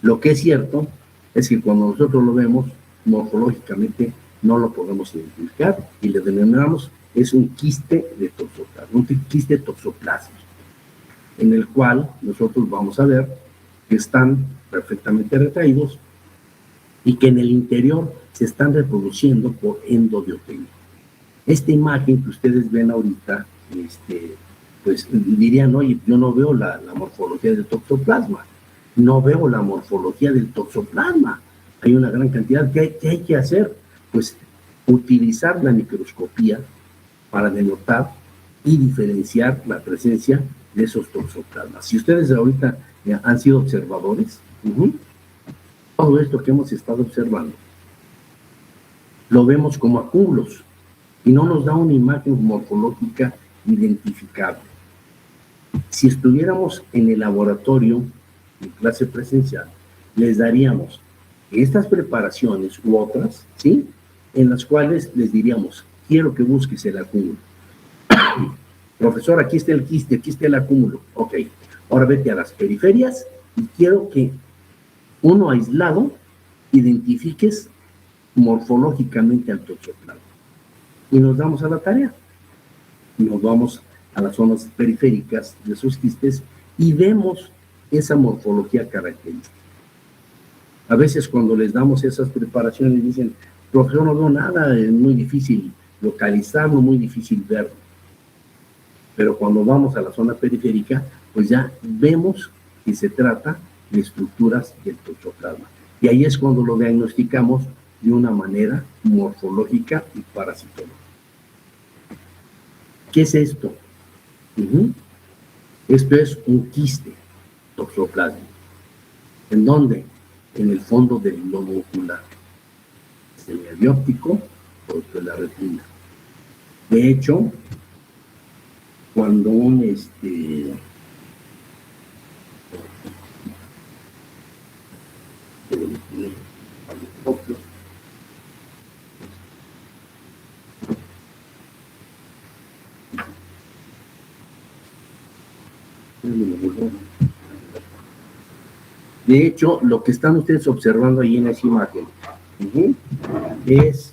A: Lo que es cierto es que cuando nosotros lo vemos morfológicamente no lo podemos identificar y le denominamos es un quiste de toxoplasma, un quiste toxoplásico, en el cual nosotros vamos a ver que están perfectamente retraídos y que en el interior se están reproduciendo por endobiotemia. Esta imagen que ustedes ven ahorita, pues dirían, oye, yo no veo la morfología del toxoplasma, no veo la morfología del toxoplasma. Hay una gran cantidad. ¿Qué hay que hacer? Pues utilizar la microscopía para denotar y diferenciar la presencia de esos toxoplasmas. Si ustedes ahorita han sido observadores, todo esto que hemos estado observando, lo vemos como acúmulos y no nos da una imagen morfológica identificable. Si estuviéramos en el laboratorio, en clase presencial, les daríamos estas preparaciones u otras, ¿sí?, en las cuales les diríamos, quiero que busques el acúmulo. Profesor, aquí está el quiste, aquí está el acúmulo. Ok, ahora vete a las periferias y quiero que uno aislado identifiques morfológicamente al toxoplasma. Y nos damos a la tarea. Y nos vamos a las zonas periféricas de esos quistes y vemos esa morfología característica. A veces cuando les damos esas preparaciones dicen, profesor, no veo nada, es muy difícil localizarlo, muy difícil verlo. Pero cuando vamos a la zona periférica, pues ya vemos que se trata de estructuras del toxoplasma. Y ahí es cuando lo diagnosticamos de una manera morfológica y parasitológica. ¿Qué es esto? Esto es un quiste toxoplasmático. ¿En dónde? En el fondo del globo ocular. Es el nervio óptico o de la retina. De hecho, cuando de hecho, lo que están ustedes observando ahí en esa imagen es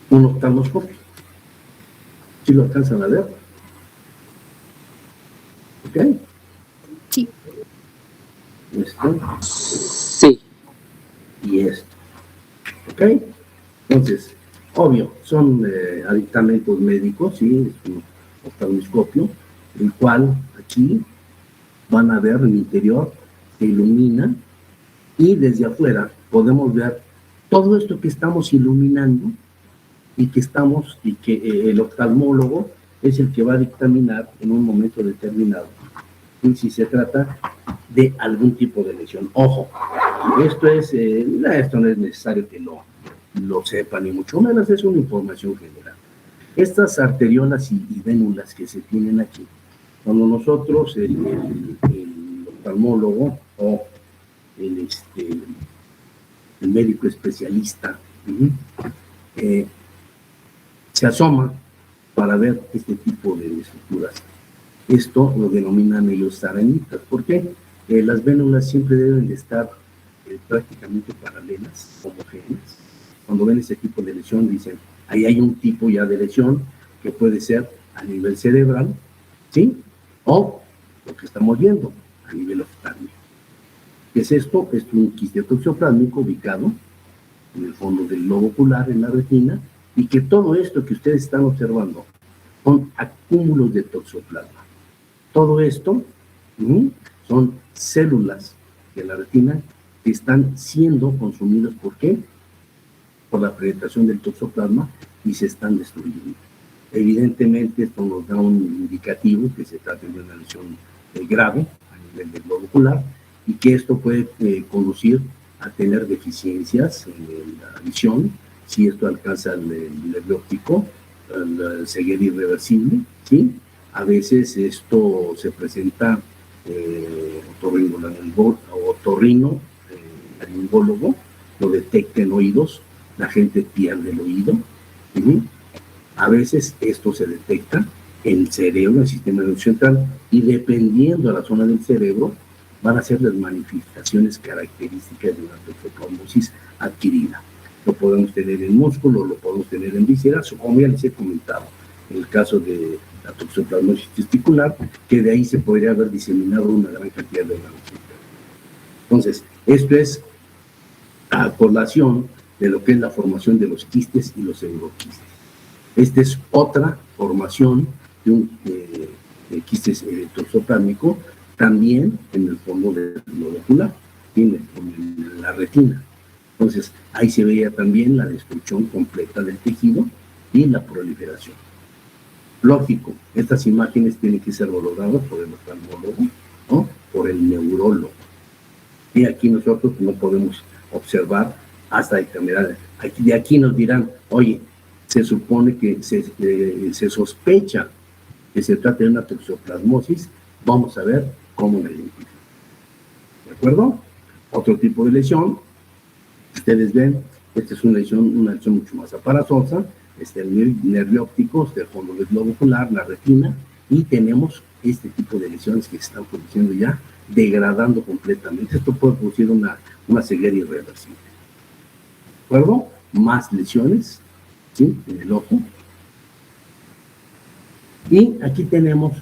A: un oftalmoscopio. ¿Sí lo alcanzan a ver? ¿Ok?
B: Sí.
A: ¿Esto?
C: Sí.
A: Y esto. ¿Ok? Entonces, obvio, son aditamentos médicos, ¿sí? Es un oftalmoscopio, el cual aquí van a ver el interior, se ilumina, y desde afuera podemos ver todo esto que estamos iluminando y que el oftalmólogo es el que va a dictaminar en un momento determinado y si se trata de algún tipo de lesión. Ojo, esto no es necesario que lo sepan, ni mucho menos, es una información general. Estas arteriolas y vénulas que se tienen aquí, cuando nosotros, el oftalmólogo o el, el médico especialista se asoma para ver este tipo de estructuras. Esto lo denominan ellos arañitas. ¿Por qué? Las vénulas siempre deben de estar prácticamente paralelas, homogéneas. Cuando ven ese tipo de lesión dicen, ahí hay un tipo ya de lesión que puede ser a nivel cerebral, ¿sí? O lo que estamos viendo a nivel oftálmico. ¿Qué es esto? Es un quiste toxoplásmico ubicado en el fondo del globo ocular, en la retina, y que todo esto que ustedes están observando son acúmulos de toxoplasma. Todo esto son células de la retina que están siendo consumidas. ¿Por qué? Por la penetración del toxoplasma y se están destruyendo. Evidentemente esto nos da un indicativo que se trata de una lesión grave a nivel del globo ocular y que esto puede conducir a tener deficiencias en la visión, si esto alcanza el nervio óptico, la ceguera irreversible, ¿sí? A veces esto se presenta otorrinolaringólogo, lo detecta en oídos, la gente pierde el oído. A veces esto se detecta en el cerebro, en el sistema nervioso central, y dependiendo de la zona del cerebro, van a ser las manifestaciones características de una toxoplasmosis adquirida. Lo podemos tener en músculo, lo podemos tener en vísceras, o como ya les he comentado, en el caso de la toxoplasmosis testicular, que de ahí se podría haber diseminado una gran cantidad de órganos. Entonces, esto es a colación de lo que es la formación de los quistes y los euroquistes. Esta es otra formación de un quiste toxoplásmico, también en el fondo del globo ocular, en la retina. Entonces, ahí se veía también la destrucción completa del tejido y la proliferación. Lógico, estas imágenes tienen que ser valoradas por el oftalmólogo, ¿no? Por el neurólogo. Y aquí nosotros no podemos observar hasta determinada. De aquí nos dirán, oye, se supone que se sospecha que se trata de una toxoplasmosis, vamos a ver cómo la identifican. ¿De acuerdo? Otro tipo de lesión, ustedes ven, esta es una lesión mucho más aparatosa, está el nervio óptico, está el fondo del globo ocular, la retina, y tenemos este tipo de lesiones que se están produciendo ya, degradando completamente. Esto puede producir una ceguera irreversible. ¿De acuerdo? Más lesiones, ¿sí? En el ojo. Y aquí tenemos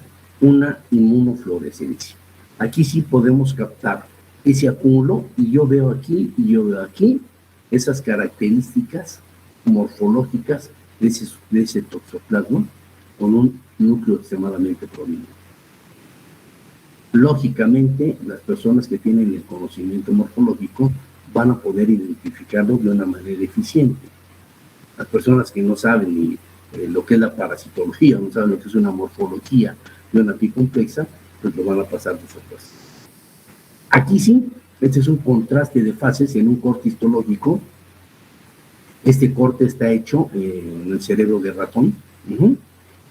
A: una inmunofluorescencia. Aquí sí podemos captar ese acúmulo y yo veo aquí y yo veo aquí esas características morfológicas de ese toxoplasma con un núcleo extremadamente prominente. Lógicamente, las personas que tienen el conocimiento morfológico van a poder identificarlo de una manera eficiente. Las personas que no saben ni lo que es la parasitología, no saben lo que es una morfología de una piel compleja, pues lo van a pasar desapercibido. Aquí sí, este es un contraste de fases en un corte histológico. Este corte está hecho en el cerebro de ratón.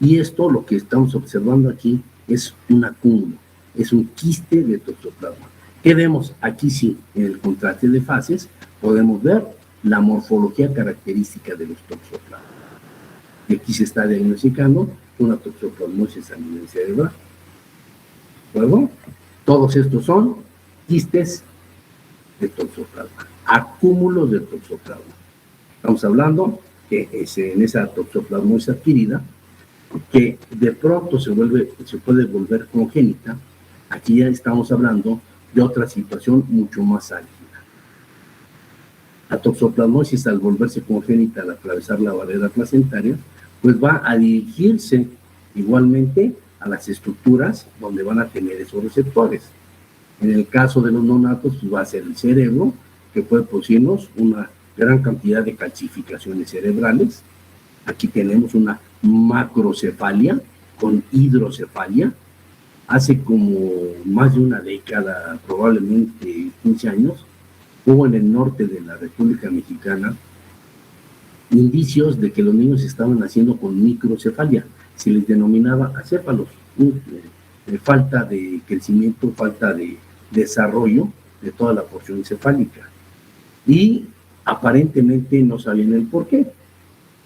A: Y esto, lo que estamos observando aquí, es un acúmulo, es un quiste de toxoplasma. ¿Qué vemos? Aquí sí, en el contraste de fases, podemos ver la morfología característica de los toxoplasmas. Y aquí se está diagnosticando una toxoplasmosis a nivel cerebral. ¿De acuerdo? Todos estos son quistes de toxoplasma, acúmulos de toxoplasma. Estamos hablando que en esa toxoplasmosis adquirida, que de pronto se puede volver congénita. Aquí ya estamos hablando de otra situación mucho más álgida. La toxoplasmosis, al volverse congénita, al atravesar la barrera placentaria, pues va a dirigirse igualmente a las estructuras donde van a tener esos receptores. En el caso de los neonatos, pues va a ser el cerebro, que puede producirnos una gran cantidad de calcificaciones cerebrales. Aquí tenemos una macrocefalia con hidrocefalia. Hace como más de una década, probablemente 15 años, hubo en el norte de la República Mexicana indicios de que los niños estaban naciendo con microcefalia. Se les denominaba acéfalos, falta de crecimiento, falta de desarrollo de toda la porción encefálica. Y aparentemente no sabían el por qué.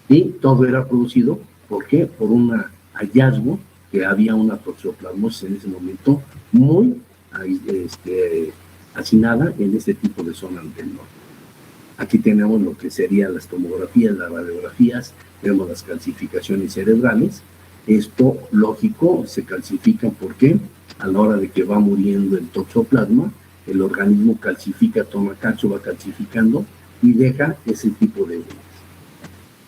A: Y todo era producido, ¿por qué? Por un hallazgo que había una toxoplasmosis en ese momento muy hacinada en este tipo de zonas del norte. Aquí tenemos lo que serían las tomografías, las radiografías, tenemos las calcificaciones cerebrales. Esto, lógico, se calcifican porque a la hora de que va muriendo el toxoplasma, el organismo calcifica, toma calcio, va calcificando y deja ese tipo de huellas.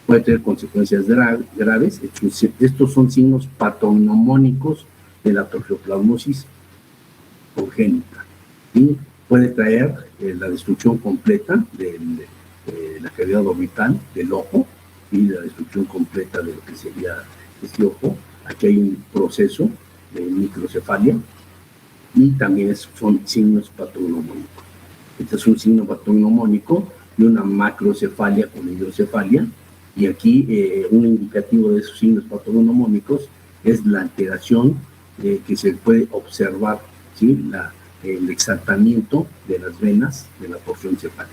A: Puede tener consecuencias graves. Estos son signos patognomónicos de la toxoplasmosis congénita. Y puede traer la destrucción completa de la cavidad orbital del ojo y la destrucción completa de lo que sería este ojo. Aquí hay un proceso de microcefalia y también son signos patognomónicos. Este es un signo patognomónico y una macrocefalia con hidrocefalia. Y aquí un indicativo de esos signos patognomónicos es la alteración que se puede observar, ¿sí? El exaltamiento de las venas de la porción cefálica.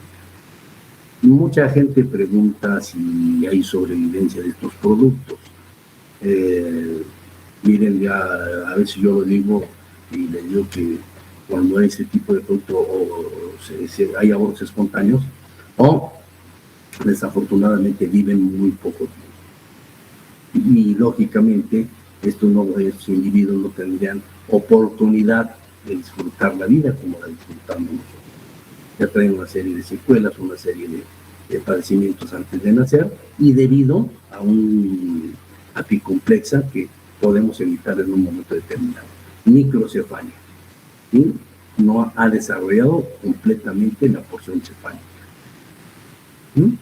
A: Mucha gente pregunta si hay sobrevivencia de estos productos. Miren, ya a veces yo lo digo y les digo que cuando hay ese tipo de producto hay abortos espontáneos o desafortunadamente viven muy poco tiempo. Y lógicamente estos individuos no tendrían oportunidad de disfrutar la vida como la disfrutamos nosotros. Ya traen una serie de secuelas, una serie de padecimientos antes de nacer y debido a un apicomplexa que podemos evitar en un momento determinado. Microcefalia. ¿Sí? No ha desarrollado completamente la porción cefálica. ¿Sí?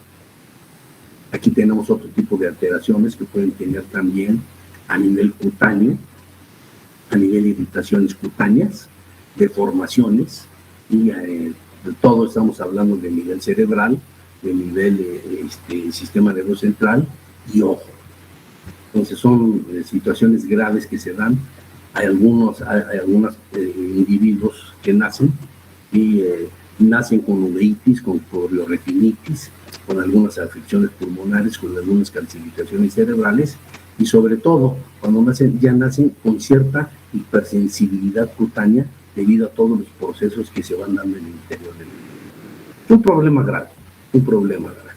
A: Aquí tenemos otro tipo de alteraciones que pueden tener también a nivel cutáneo, a nivel de irritaciones cutáneas, deformaciones, y de todo estamos hablando de nivel cerebral, de nivel sistema nervioso central y ojo. Entonces son situaciones graves que se dan. Hay algunos individuos que nacen y nacen con uveitis, con corioretinitis, con algunas afecciones pulmonares, con algunas calcificaciones cerebrales y sobre todo cuando nacen, ya nacen con cierta hipersensibilidad cutánea debido a todos los procesos que se van dando en el interior del cuerpo. Es un problema grave, un problema grave.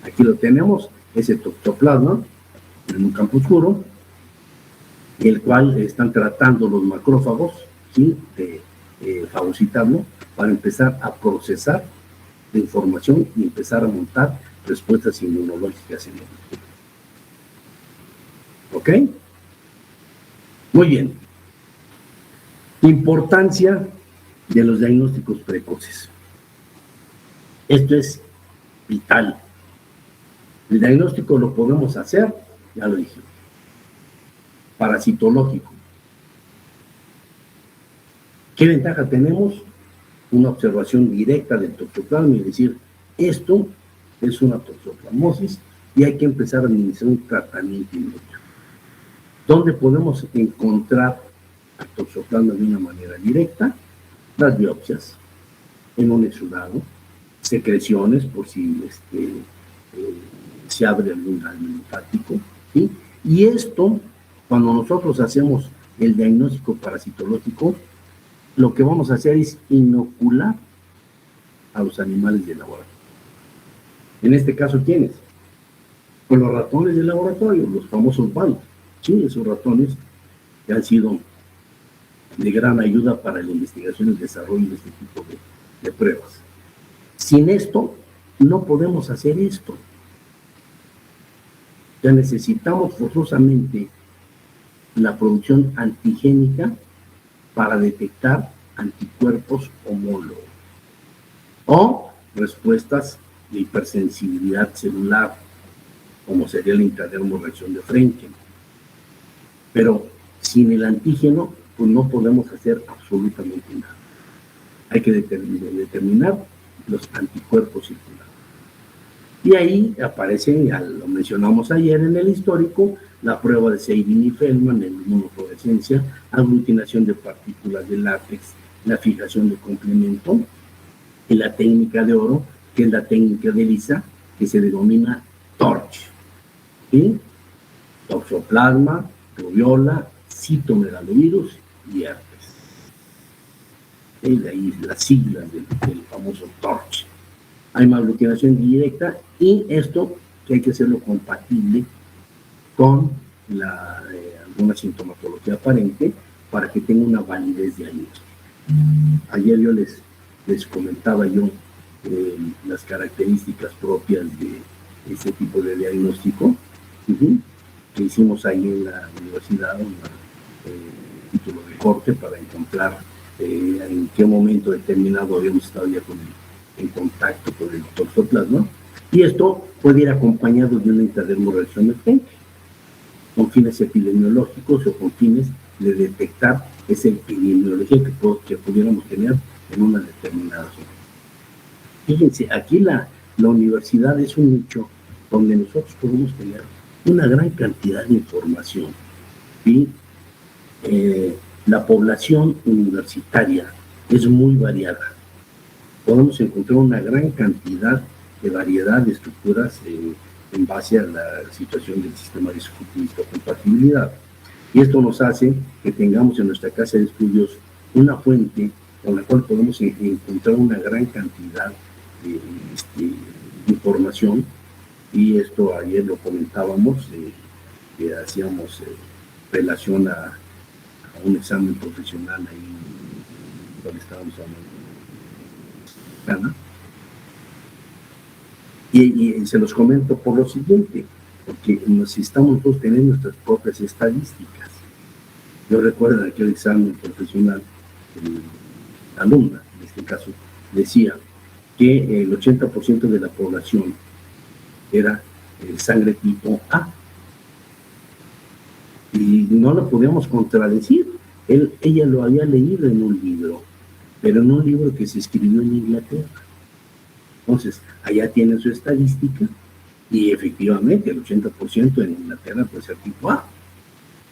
A: Aquí lo tenemos, ese toxoplasma en un campo oscuro, el cual están tratando los macrófagos, ¿sí? de fagocitarlo para empezar a procesar la información y empezar a montar respuestas inmunológicas en el cuerpo. ¿Ok? Muy bien. Importancia de los diagnósticos precoces. Esto es vital. El diagnóstico lo podemos hacer, ya lo dije, parasitológico. ¿Qué ventaja tenemos? Una observación directa del toxoplasma y decir, esto es una toxoplasmosis y hay que empezar a administrar un tratamiento inmediato. ¿Dónde podemos encontrar al toxoplasma de una manera directa? Las biopsias, en un exudado, secreciones por si se abre algún canal linfático, ¿sí? Y esto, cuando nosotros hacemos el diagnóstico parasitológico, lo que vamos a hacer es inocular a los animales de laboratorio. En este caso, ¿quiénes? Pues los ratones de laboratorio, los famosos BAL. Sí, esos ratones que han sido de gran ayuda para la investigación y el desarrollo de este tipo de pruebas. Sin esto, no podemos hacer esto. Ya necesitamos forzosamente la producción antigénica para detectar anticuerpos homólogos o respuestas de hipersensibilidad celular, como sería la intradermoreacción de Frenkel. Pero sin el antígeno, pues no podemos hacer absolutamente nada. Hay que determinar los anticuerpos circulares. Y ahí aparecen, ya lo mencionamos ayer en el histórico, la prueba de Seidin y Feldman en inmunofluorescencia, aglutinación de partículas de látex, la fijación de complemento, y la técnica de oro, que es la técnica de Lisa, que se denomina TORCH. ¿Sí? Toxoplasma, rubiola, citomegalovirus y herpes. ¿Sí? De ahí las siglas del famoso TORCH. Hay maglutinación directa y esto que hay que hacerlo compatible con alguna sintomatología aparente para que tenga una validez diagnóstica. Ayer yo les comentaba yo las características propias de este tipo de diagnóstico que hicimos ahí en la universidad, un título de corte para encontrar en qué momento determinado habíamos estado ya en contacto con el toxoplasma, y esto puede ir acompañado de una intradermoreacción emergente con fines epidemiológicos o con fines de detectar esa epidemiología que pudiéramos tener en una determinada zona. Fíjense, aquí la universidad es un nicho donde nosotros podemos tener una gran cantidad de información. ¿Sí? La población universitaria es muy variada. Podemos encontrar una gran cantidad de variedad de estructuras en base a la situación del sistema de histocompatibilidad. Y esto nos hace que tengamos en nuestra casa de estudios una fuente con la cual podemos encontrar una gran cantidad de información. Y esto ayer lo comentábamos, que hacíamos relación a un examen profesional ahí donde estábamos hablando. Y se los comento por lo siguiente, porque necesitamos todos tener nuestras propias estadísticas. Yo recuerdo en aquel examen profesional, la alumna, en este caso, decía que el 80% de la población era sangre tipo A. Y no lo podíamos contradecir. Ella lo había leído en un libro, pero en un libro que se escribió en Inglaterra. Entonces, allá tiene su estadística y efectivamente el 80% en Inglaterra puede ser tipo A.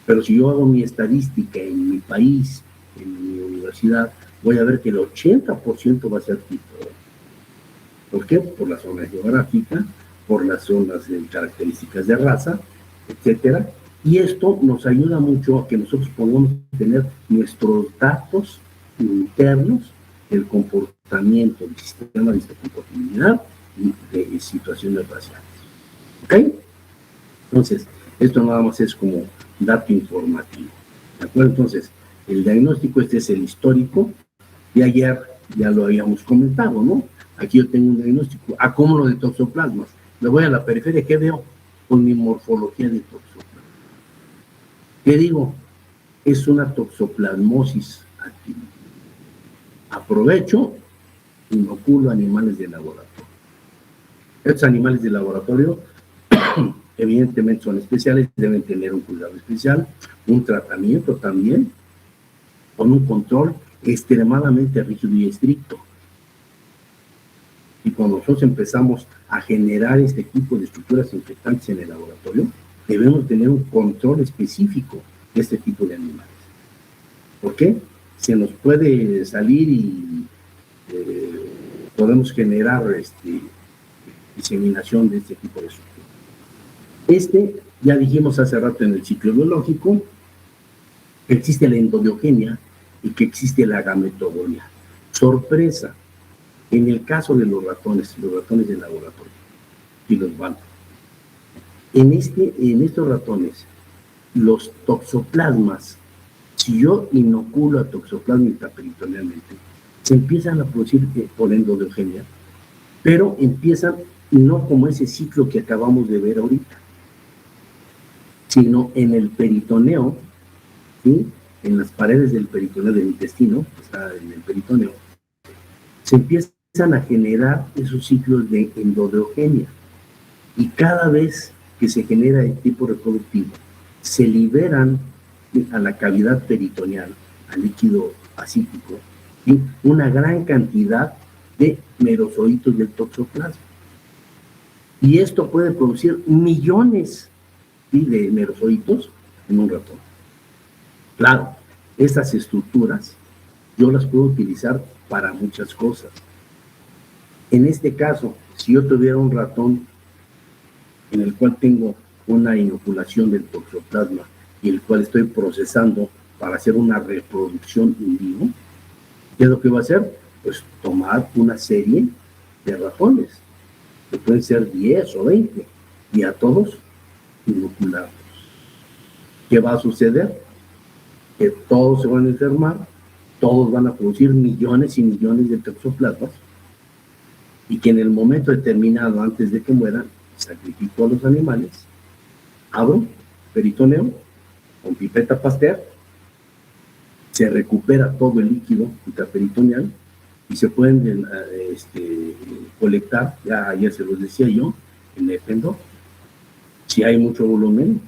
A: Pero si yo hago mi estadística en mi país, en mi universidad, voy a ver que el 80% va a ser tipo A. ¿Por qué? Por la zona geográfica, por las zonas de características de raza, etcétera. Y esto nos ayuda mucho a que nosotros podamos tener nuestros datos internos del comportamiento del sistema de histocompatibilidad y de situaciones raciales. ¿Ok? Entonces, esto nada más es como dato informativo. ¿De acuerdo? Entonces, el diagnóstico este es el histórico, y ayer ya lo habíamos comentado, ¿no? Aquí yo tengo un diagnóstico, acúmulo de toxoplasmas. Me voy a la periferia, ¿qué veo? Con mi morfología de toxoplasma. ¿Qué digo? Es una toxoplasmosis aquí. Aprovecho, inoculo animales de laboratorio. Estos animales de laboratorio evidentemente son especiales, deben tener un cuidado especial, un tratamiento también, con un control extremadamente rígido y estricto. Y cuando nosotros empezamos a generar este tipo de estructuras infectantes en el laboratorio, debemos tener un control específico de este tipo de animales. ¿Por qué? Se nos puede salir y podemos generar diseminación de este tipo de estructuras. Ya dijimos hace rato en el ciclo biológico, que existe la endobiogenia y que existe la gametogonia. Sorpresa, en el caso de los ratones de laboratorio y los van. En estos ratones, los toxoplasmas, si yo inoculo a toxoplasma intraperitonealmente, se empiezan a producir por endobiogenia, pero empiezan no como ese ciclo que acabamos de ver ahorita, sino en el peritoneo, ¿sí? En las paredes del peritoneo del intestino, que está en el peritoneo, se empiezan a generar esos ciclos de endobiogenia. Y cada vez que se genera el tipo reproductivo, se liberan a la cavidad peritoneal, al líquido asítico, ¿sí? Una gran cantidad de merozoitos del toxoplasma. Y esto puede producir millones, ¿sí?, de merozoitos en un ratón. Claro, estas estructuras yo las puedo utilizar para muchas cosas. En este caso, si yo tuviera un ratón en el cual tengo una inoculación del toxoplasma y el cual estoy procesando para hacer una reproducción in vivo, ¿qué es lo que va a hacer? Pues tomar una serie de ratones, que pueden ser 10 o 20, y a todos inocularlos. ¿Qué va a suceder? Que todos se van a enfermar, todos van a producir millones y millones de toxoplasmas, y que en el momento determinado, antes de que mueran, sacrifico a los animales, abro, peritoneo, con pipeta Pasteur, se recupera todo el líquido intraperitoneal y se pueden colectar, ya ayer se los decía yo, en el pendón. Si hay mucho volumen,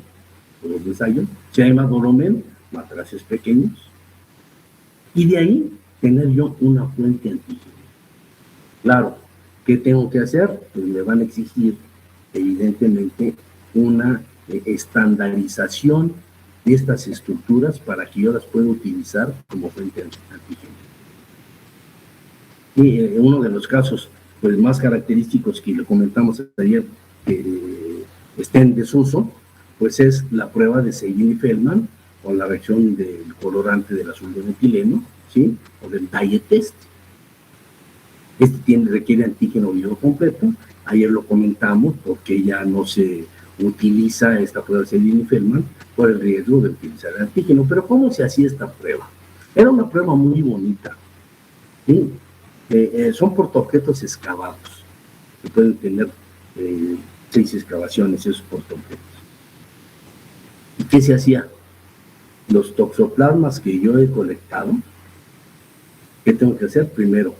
A: los ensayos. Si hay más volumen, matraces pequeños. Y de ahí tener yo una fuente antígena. Claro, ¿qué tengo que hacer? Pues me van a exigir, evidentemente, una estandarización de estas estructuras para que yo las pueda utilizar como fuente antígena. Y uno de los casos pues, más característicos que le comentamos ayer que está en desuso, pues es la prueba de Seguin-Feldman con la reacción del colorante del azul de metileno, ¿sí? O del diet test. Requiere antígeno vivo completo. Ayer lo comentamos porque ya no se utiliza esta prueba de Seguin-Feldman por el riesgo de utilizar el antígeno. Pero ¿cómo se hacía esta prueba? Era una prueba muy bonita, ¿sí? Son portaobjetos excavados, que pueden tener 6 excavaciones esos portaobjetos. ¿Y qué se hacía? Los toxoplasmas que yo he colectado, ¿qué tengo que hacer? Primero,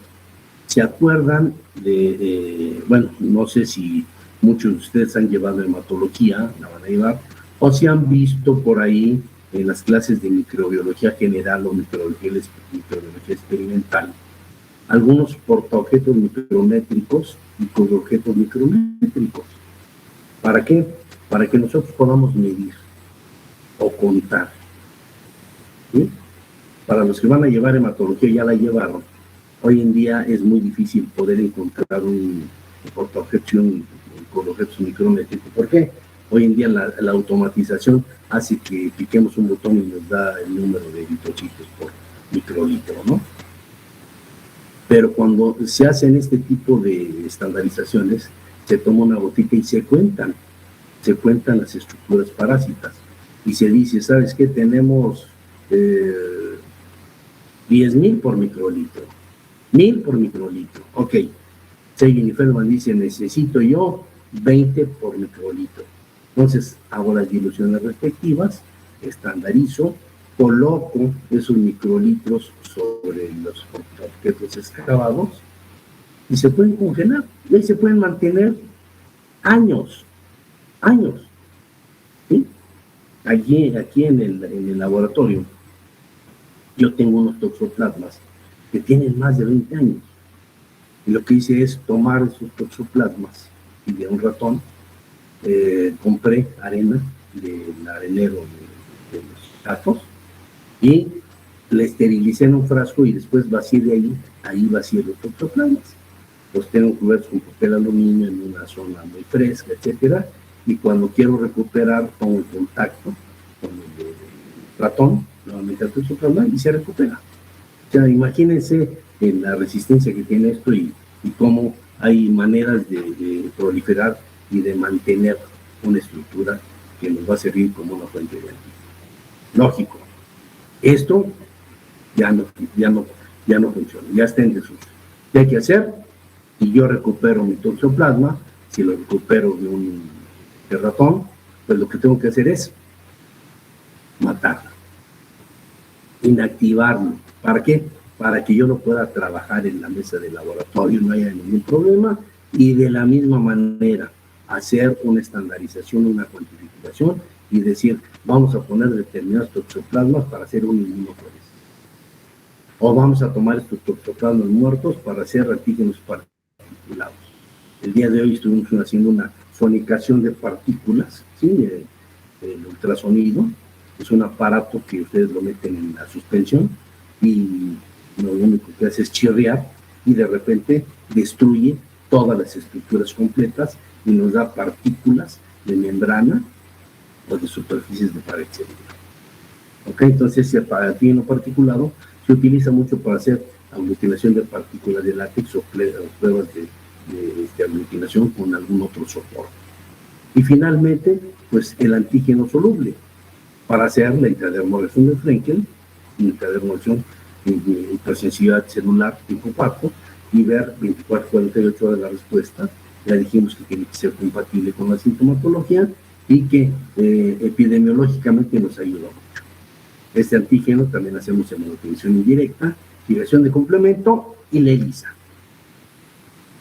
A: ¿se acuerdan bueno, no sé si muchos de ustedes han llevado hematología, la van a llevar, o si han visto por ahí en las clases de microbiología general o microbiología experimental, algunos portaobjetos micrométricos y coobjetos micrométricos. ¿Para qué? Para que nosotros podamos medir o contar. ¿Sí? Para los que van a llevar hematología, ya la llevaron. Hoy en día es muy difícil poder encontrar un portaobjeto con objetos micrométricos. ¿Por qué? Hoy en día la automatización hace que piquemos un botón y nos da el número de eritrocitos por microlitro, ¿no? Pero cuando se hacen este tipo de estandarizaciones, se toma una gotita y se cuentan las estructuras parásitas. Y se dice, ¿sabes qué? Tenemos 10,000 por microlitro, 1,000 por microlitro. Ok, Seguin-Feldman dice, necesito yo 20 por microlitro. Entonces, hago las diluciones respectivas, estandarizo, coloco esos microlitros sobre los objetos excavados y se pueden congelar. Y ahí se pueden mantener años. ¿Sí? Aquí en el laboratorio, yo tengo unos toxoplasmas que tienen más de 20 años. Y lo que hice es tomar esos toxoplasmas y de un ratón, compré arena del arenero de los gatos y la esterilicé en un frasco y después vacié de ahí vacié los toxoplasmas. Los tengo cubiertos con papel aluminio en una zona muy fresca, etcétera, y cuando quiero recuperar pongo el contacto con el ratón, nuevamente al toxoplasma y se recupera. O sea, imagínense la resistencia que tiene esto y cómo hay maneras de proliferar y de mantener una estructura que nos va a servir como una fuente de antígeno. Lógico, esto ya no funciona, ya está en desuso. ¿Qué hay que hacer? Si yo recupero mi toxoplasma, si lo recupero de ratón, pues lo que tengo que hacer es matarlo, inactivarlo. ¿Para qué? Para que yo lo pueda trabajar en la mesa de laboratorio, no haya ningún problema, y de la misma manera hacer una estandarización, una cuantificación y decir, vamos a poner determinados toxoplasmas para hacer un inmunofluorescencia. O vamos a tomar estos toxoplasmas muertos para hacer antígenos particulados. El día de hoy estuvimos haciendo una sonicación de partículas, ¿sí? El ultrasonido es un aparato que ustedes lo meten en la suspensión y lo único que hace es chirriar y de repente destruye todas las estructuras completas y nos da partículas de membrana o de superficies de pared celular. ¿Ok? Entonces, el antígeno particulado se utiliza mucho para hacer aglutinación de partículas de látex o pruebas de aglutinación con algún otro soporte. Y finalmente, pues el antígeno soluble, para hacer la intradermolación de Frenkel, intradermolación de hipersensibilidad celular tipo PACO, y ver 24-48 horas la respuesta. Ya dijimos que tiene que ser compatible con la sintomatología y que epidemiológicamente nos ayuda mucho. Este antígeno también hacemos inmunodetención indirecta, fijación de complemento y la ELISA.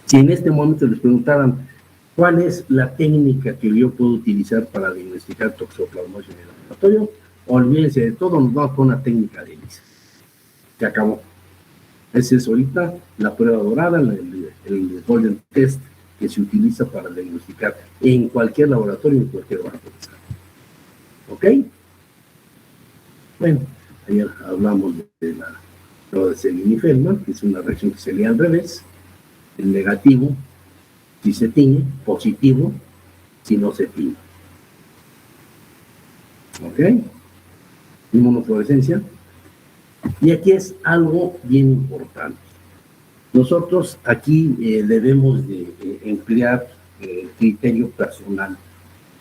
A: Si en este momento les preguntaran cuál es la técnica que yo puedo utilizar para diagnosticar toxoplasmosis en el laboratorio, olvídense de todo, nos vamos con una técnica de ELISA. Se acabó. Esa es ahorita la prueba dorada, el Golden Test que se utiliza para diagnosticar en cualquier laboratorio, en cualquier banco de sangre. ¿Ok? Bueno, ayer hablamos de la prueba de Selin-Feldman, que es una reacción que se lee al revés. El negativo si se tiñe, positivo si no se tiñe. ¿Ok? Inmunofluorescencia. Y aquí es algo bien importante. Nosotros aquí debemos de emplear criterio personal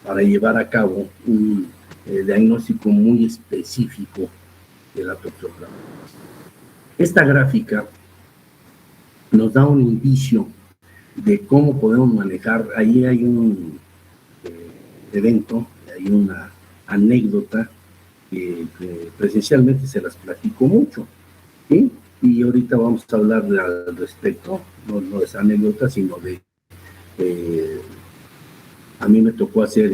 A: para llevar a cabo un diagnóstico muy específico de la toxoplasmosis. Esta gráfica nos da un indicio de cómo podemos manejar. Ahí hay un evento, hay una anécdota que presencialmente se las platico mucho, ¿sí? Y ahorita vamos a hablar al respecto, no de esa anécdota, sino de a mí me tocó hacer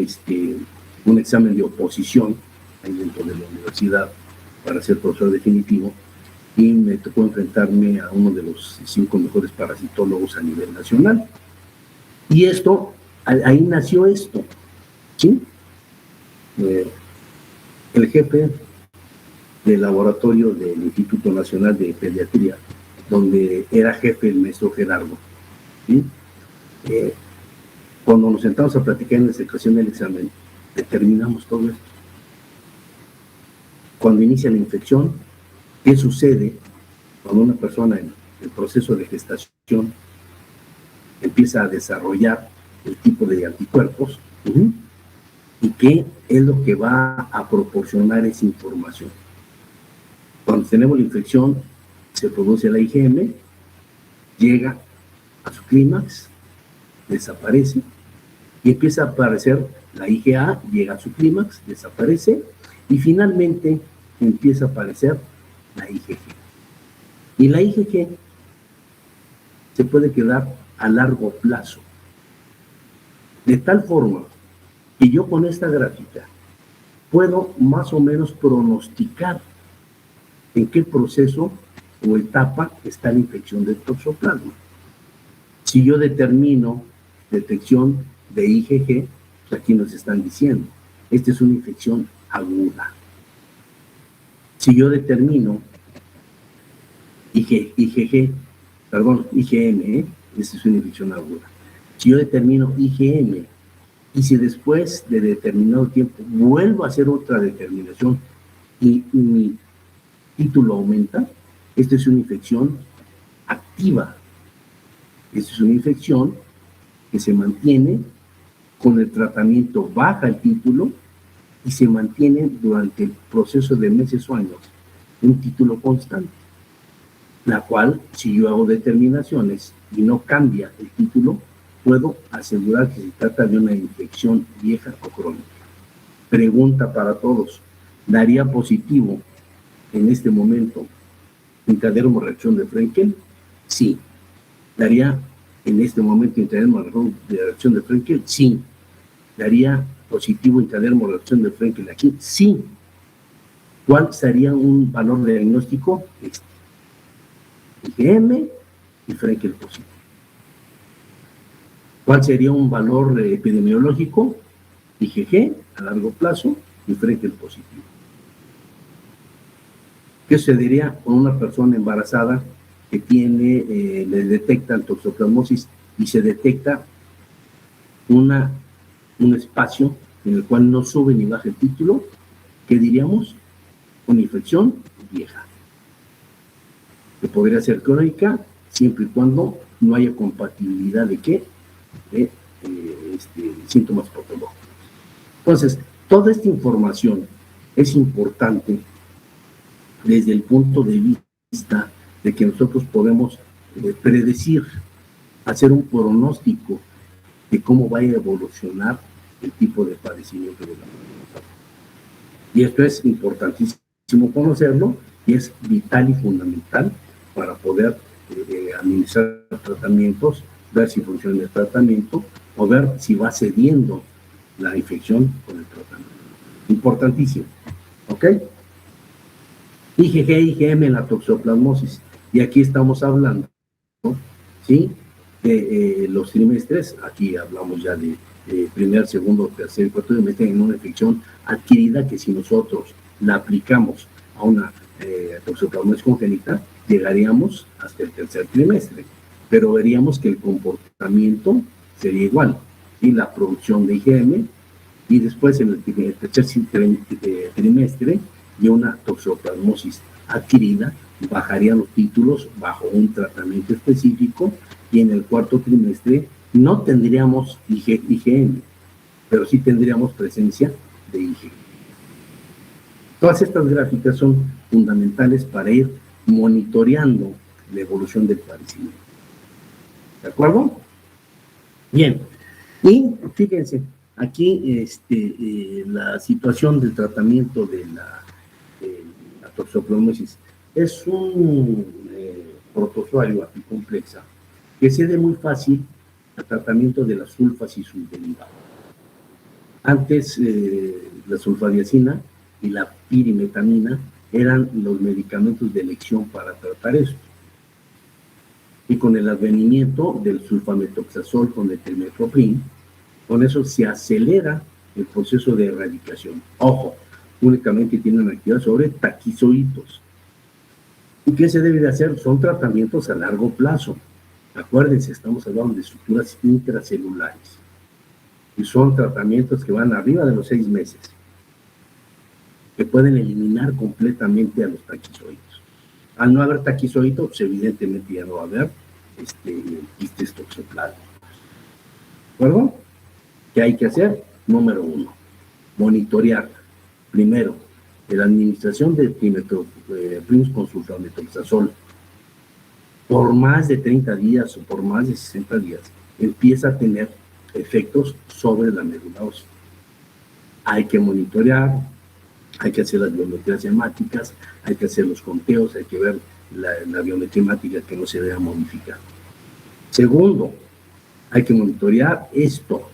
A: un examen de oposición ahí dentro de la universidad para ser profesor definitivo, y me tocó enfrentarme a uno de los 5 mejores parasitólogos a nivel nacional. Y esto, ahí nació esto, ¿sí? El jefe del laboratorio del Instituto Nacional de Pediatría, donde era jefe el maestro Gerardo, ¿sí? Cuando nos sentamos a platicar en la secreción del examen, determinamos todo esto. Cuando inicia la infección, ¿qué sucede cuando una persona en el proceso de gestación empieza a desarrollar el tipo de anticuerpos? ¿Y qué es lo que va a proporcionar esa información? Cuando tenemos la infección, se produce la IgM, llega a su clímax, desaparece, y empieza a aparecer la IgA, llega a su clímax, desaparece, y finalmente empieza a aparecer la IgG. Y la IgG se puede quedar a largo plazo, de tal forma que yo con esta gráfica puedo más o menos pronosticar en qué proceso o etapa está la infección del toxoplasma. Si yo determino detección de IgG, pues aquí nos están diciendo, esta es una infección aguda. Si yo determino IgM, esta es una infección aguda. Si yo determino IgM, y si después de determinado tiempo vuelvo a hacer otra determinación y mi título aumenta, esta es una infección activa. Esta es una infección que se mantiene con el tratamiento, baja el título y se mantiene durante el proceso de meses o años un título constante, la cual, si yo hago determinaciones y no cambia el título, puedo asegurar que se trata de una infección vieja o crónica. Pregunta para todos, ¿daría positivo en este momento intradermoreacción de Frenkel? Sí. ¿Daría en este momento intradermoreacción de Frenkel? Sí. ¿Daría positivo intradermoreacción de Frenkel aquí? Sí. ¿Cuál sería un valor de diagnóstico? IgM y Frenkel positivo. ¿Cuál sería un valor epidemiológico? IgG a largo plazo y Frenkel positivo. ¿Qué sucedería con una persona embarazada que tiene, le detectan toxoplasmosis y se detecta un espacio en el cual no sube ni baja el título? ¿Qué diríamos? Una infección vieja, que podría ser crónica siempre y cuando no haya compatibilidad de qué, de síntomas patológicos. Entonces, toda esta información es importante desde el punto de vista de que nosotros podemos predecir, hacer un pronóstico de cómo va a evolucionar el tipo de padecimiento de la enfermedad. Y esto es importantísimo conocerlo y es vital y fundamental para poder administrar tratamientos, ver si funciona el tratamiento o ver si va cediendo la infección con el tratamiento. Importantísimo, ¿ok? IgG, IgM en la toxoplasmosis. Y aquí estamos hablando, ¿no? ¿Sí? De los trimestres, aquí hablamos ya de primer, segundo, tercer y cuarto trimestre en una infección adquirida que si nosotros la aplicamos a una toxoplasmosis congénita, llegaríamos hasta el tercer trimestre, pero veríamos que el comportamiento sería igual, y la producción de IgM, y después en el tercer trimestre de una toxoplasmosis adquirida, bajarían los títulos bajo un tratamiento específico, y en el cuarto trimestre no tendríamos IgM, pero sí tendríamos presencia de IgG. Todas estas gráficas son fundamentales para ir monitoreando la evolución del padecimiento. ¿De acuerdo? Bien. Y fíjense, aquí la situación del tratamiento de la toxoplasmosis es un protozoario aquí complexa que cede muy fácil al tratamiento de las sulfas y sus derivados. Antes, la sulfadiazina y la pirimetamina eran los medicamentos de elección para tratar esto. Y con el advenimiento del sulfametoxazol con el trimethoprim, con eso se acelera el proceso de erradicación. Ojo, únicamente tienen actividad sobre taquizoitos. ¿Y qué se debe de hacer? Son tratamientos a largo plazo. Acuérdense, estamos hablando de estructuras intracelulares. Y son tratamientos que van arriba de los 6 meses, que pueden eliminar completamente a los taquizoitos. Al no haber taquizoitos, pues evidentemente ya no va a haber quistes toxoplasmáticos. ¿De acuerdo? ¿Qué hay que hacer? Número 1, monitorear. Primero, la administración de primos con sulfametoxazol por más de 30 días o por más de 60 días empieza a tener efectos sobre la médula ósea. Hay que monitorear, hay que hacer las biometrías hemáticas, hay que hacer los conteos, hay que ver la biometría hemática que no se vea modificada. Segundo, hay que monitorear esto,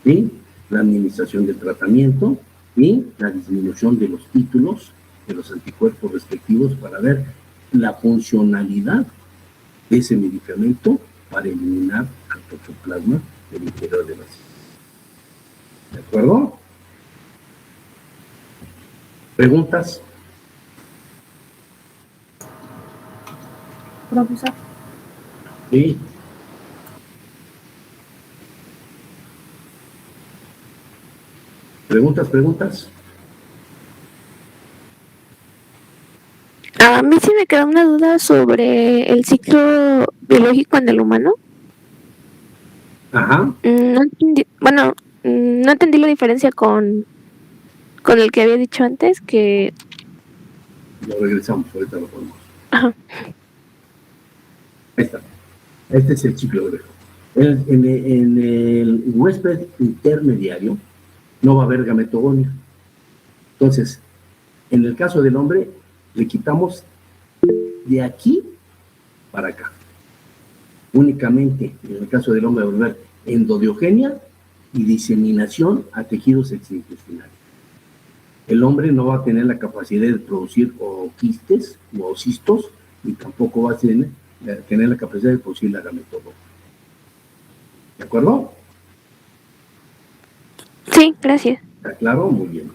A: ¿sí? La administración del tratamiento y la disminución de los títulos de los anticuerpos respectivos para ver la funcionalidad de ese medicamento para eliminar al toxoplasma del interior de la célula. ¿De acuerdo? ¿Preguntas?
C: Profesor.
A: Sí. ¿Preguntas?
C: A mí sí me queda una duda sobre el ciclo biológico en el humano.
A: Ajá.
C: No entendí, bueno, no entendí la diferencia con el que había dicho antes, que...
A: Lo regresamos, ahorita lo ponemos.
C: Ajá.
A: Ahí está. Este es el ciclo biológico. En el huésped intermediario no va a haber gametogonia. Entonces, en el caso del hombre, le quitamos de aquí para acá. Únicamente, en el caso del hombre, va a haber endodiogenia y diseminación a tejidos extraintestinales. El hombre no va a tener la capacidad de producir o quistes o cistos, y tampoco va a tener la capacidad de producir la gametogonia. ¿De acuerdo?
C: Sí, gracias.
A: ¿Está claro? Muy bien.